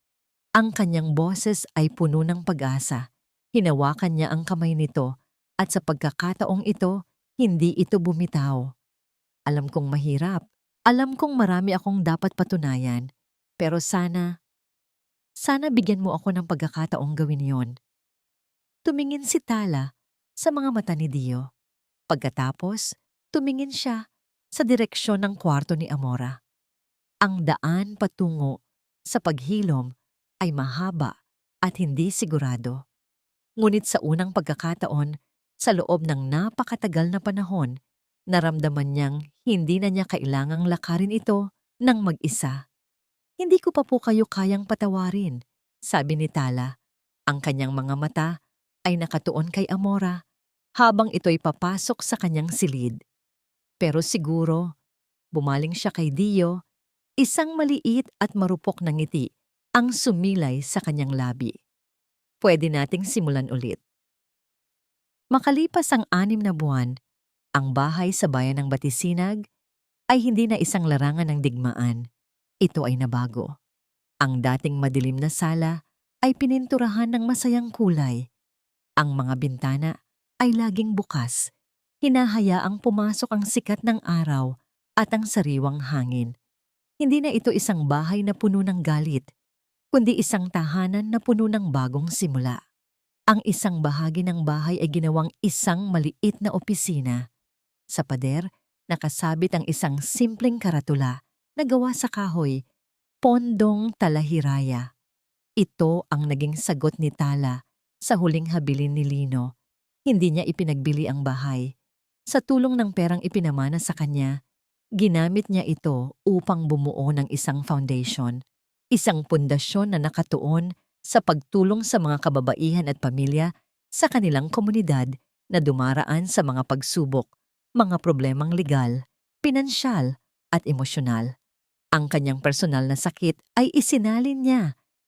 Ang kanyang boses ay puno ng pag-asa. Hinawakan niya ang kamay nito at sa pagkakataong ito, hindi ito bumitaw. Alam kong mahirap. Alam kong marami akong dapat patunayan. Pero sana bigyan mo ako ng pagkakataong gawin yon. Tumingin si Tala sa mga mata ni Dio. Pagkatapos, tumingin siya sa direksyon ng kwarto ni Amora. Ang daan patungo sa paghilom ay mahaba at hindi sigurado. Ngunit sa unang pagkakataon, sa loob ng napakatagal na panahon, naramdaman niyang hindi na niya kailangang lakarin ito ng mag-isa. Hindi ko pa po kayo kayang patawarin, sabi ni Tala. Ang kanyang mga mata ay nakatuon kay Amora habang ito'y papasok sa kanyang silid. Pero siguro, bumaling siya kay Dio, isang maliit at marupok na ngiti ang sumilay sa kanyang labi. Pwede nating simulan ulit. Makalipas ang 6 na buwan, ang bahay sa bayan ng Batisinag ay hindi na isang larangan ng digmaan. Ito ay nabago. Ang dating madilim na sala ay pininturahan ng masayang kulay. Ang mga bintana ay laging bukas. Hinahayaang pumasok ang sikat ng araw at ang sariwang hangin. Hindi na ito isang bahay na puno ng galit, kundi isang tahanan na puno ng bagong simula. Ang isang bahagi ng bahay ay ginawang isang maliit na opisina. Sa pader, nakasabit ang isang simpleng karatula na gawa sa kahoy, Pondong Talahiraya. Ito ang naging sagot ni Tala sa huling habilin ni Lino. Hindi niya ipinagbili ang bahay. Sa tulong ng perang ipinamana sa kanya, ginamit niya ito upang bumuo ng isang foundation, isang pundasyon na nakatuon sa pagtulong sa mga kababaihan at pamilya sa kanilang komunidad na dumaraan sa mga pagsubok, mga problemang legal, pinansyal at emosyonal. Ang kanyang personal na sakit ay isinalin niya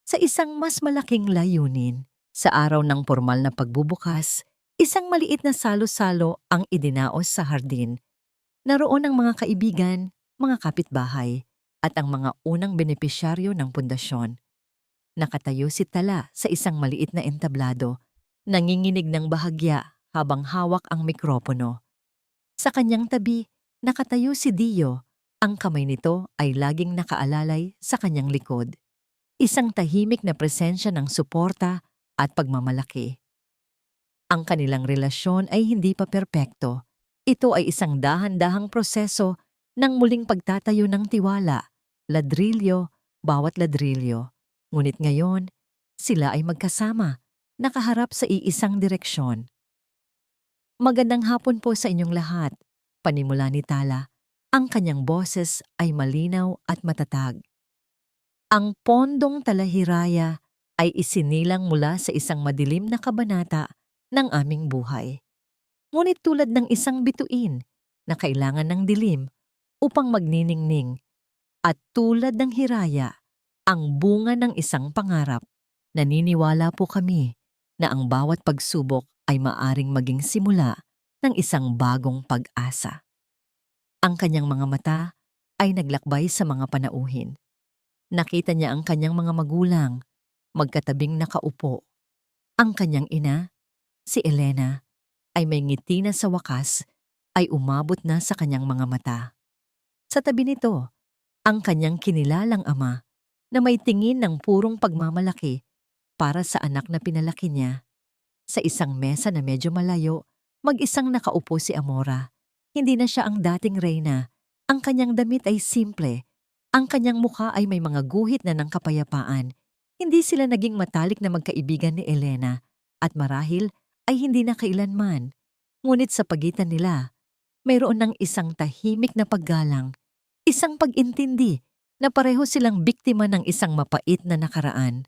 sa isang mas malaking layunin. Sa araw ng formal na pagbubukas, isang maliit na salo-salo ang idinaos sa hardin. Naroon ang mga kaibigan, mga kapitbahay, at ang mga unang benepisyaryo ng pundasyon. Nakatayo si Tala sa isang maliit na entablado, nanginginig ng bahagya habang hawak ang mikropono. Sa kanyang tabi, nakatayo si Dio. Ang kamay nito ay laging nakaalalay sa kanyang likod. Isang tahimik na presensya ng suporta at pagmamalaki. Ang kanilang relasyon ay hindi pa perpekto. Ito ay isang dahan-dahang proseso ng muling pagtatayo ng tiwala, ladrilyo, bawat ladrilyo. Ngunit ngayon, sila ay magkasama, nakaharap sa iisang direksyon. Magandang hapon po sa inyong lahat, panimula ni Tala. Ang kanyang boses ay malinaw at matatag. Ang pondong talahiraya ay isinilang mula sa isang madilim na kabanata ng aming buhay. Ngunit tulad ng isang bituin na kailangan ng dilim upang magniningning, at tulad ng hiraya, ang bunga ng isang pangarap, naniniwala po kami na ang bawat pagsubok ay maaring maging simula ng isang bagong pag-asa. Ang kanyang mga mata ay naglakbay sa mga panauhin. Nakita niya ang kanyang mga magulang, magkatabing nakaupo. Ang kanyang ina, si Elena, ay may ngiti na sa wakas ay umabot na sa kanyang mga mata. Sa tabi nito, ang kanyang kinilalang ama na may tingin ng purong pagmamalaki para sa anak na pinalaki niya. Sa isang mesa na medyo malayo, mag-isang nakaupo si Amora. Hindi na siya ang dating reyna. Ang kanyang damit ay simple. Ang kanyang mukha ay may mga guhit na ng kapayapaan. Hindi sila naging matalik na magkaibigan ni Elena at marahil ay hindi na kailanman. Ngunit sa pagitan nila, mayroon ng isang tahimik na paggalang, isang pag-intindi na pareho silang biktima ng isang mapait na nakaraan.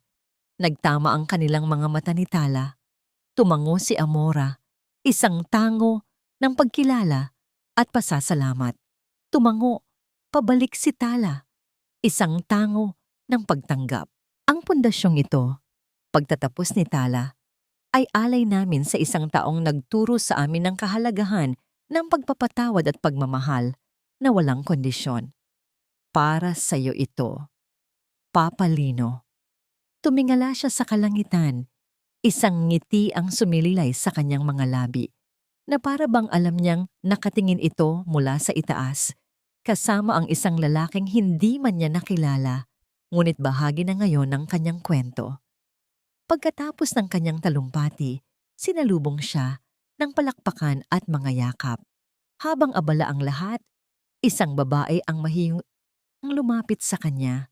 Nagtama ang kanilang mga mata ni Tala. Tumango si Amora, isang tango ng pagkilala at pasasalamat. Tumango, pabalik si Tala, isang tango ng pagtanggap. Ang pundasyong ito, pagtatapos ni Tala, ay alay namin sa isang taong nagturo sa amin ng kahalagahan ng pagpapatawad at pagmamahal na walang kondisyon. Para sa iyo ito, Papa Lino. Tumingala siya sa kalangitan, isang ngiti ang sumililay sa kanyang mga labi, na para bang alam niyang nakatingin ito mula sa itaas, kasama ang isang lalaking hindi man niya nakilala, ngunit bahagi na ngayon ng kanyang kwento. Pagkatapos ng kanyang talumpati, sinalubong siya ng palakpakan at mga yakap. Habang abala ang lahat, isang babae ang mahiyong lumapit sa kanya.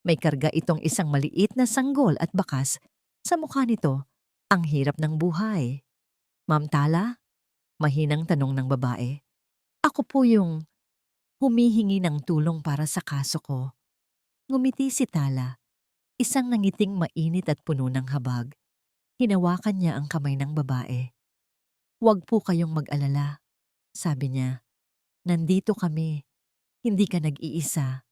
May karga itong isang maliit na sanggol at bakas. Sa mukha nito, ang hirap ng buhay. Ma'am Tala? Mahinang tanong ng babae. Ako po yung humihingi ng tulong para sa kaso ko. Ngumiti si Tala, isang nangiting mainit at puno ng habag. Hinawakan niya ang kamay ng babae. Huwag po kayong mag-alala, sabi niya. Nandito kami, hindi ka nag-iisa.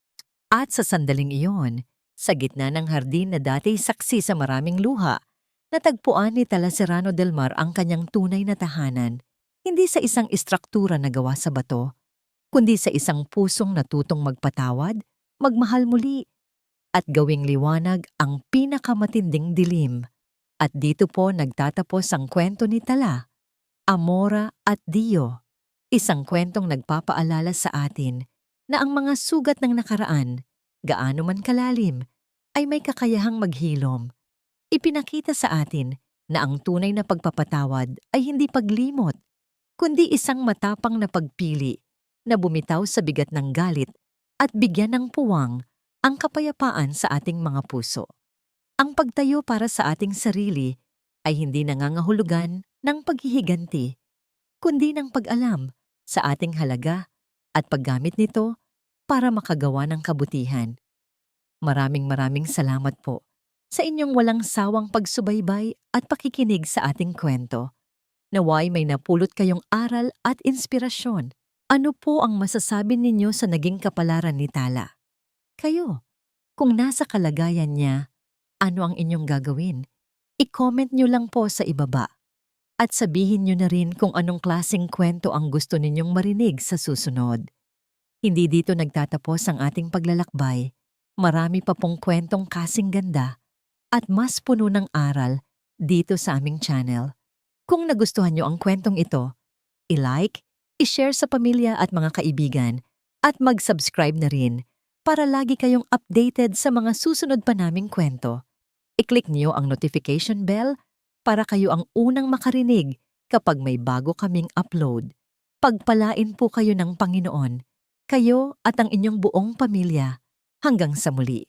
At sa sandaling iyon, sa gitna ng hardin na dati saksi sa maraming luha, natagpuan ni Tala Serrano del Mar ang kanyang tunay na tahanan, hindi sa isang istruktura na gawa sa bato, kundi sa isang pusong natutong magpatawad, magmahal muli, at gawing liwanag ang pinakamatinding dilim. At dito po nagtatapos ang kwento ni Tala, Amora at Dio, isang kwentong nagpapaalala sa atin na ang mga sugat ng nakaraan, gaano man kalalim, ay may kakayahang maghilom. Ipinakita sa atin na ang tunay na pagpapatawad ay hindi paglimot, kundi isang matapang na pagpili na bumitaw sa bigat ng galit at bigyan ng puwang ang kapayapaan sa ating mga puso. Ang pagtayo para sa ating sarili ay hindi nangangahulugan ng paghihiganti, kundi ng pag-alam sa ating halaga at paggamit nito para makagawa ng kabutihan. Maraming salamat po sa inyong walang sawang pagsubaybay at pakikinig sa ating kwento. Naway may napulot kayong aral at inspirasyon. Ano po ang masasabi ninyo sa naging kapalaran ni Tala? Kayo, kung nasa kalagayan niya, ano ang inyong gagawin? I-comment nyo lang po sa ibaba. At sabihin nyo na rin kung anong klaseng kwento ang gusto ninyong marinig sa susunod. Hindi dito nagtatapos ang ating paglalakbay. Marami pa pong kwentong kasing ganda at mas puno ng aral dito sa aming channel. Kung nagustuhan nyo ang kwentong ito, i-like, i-share sa pamilya at mga kaibigan, at mag-subscribe na rin para lagi kayong updated sa mga susunod pa naming kwento. I-click niyo ang notification bell para kayo ang unang makarinig kapag may bago kaming upload. Pagpalain po kayo ng Panginoon, kayo at ang inyong buong pamilya. Hanggang sa muli.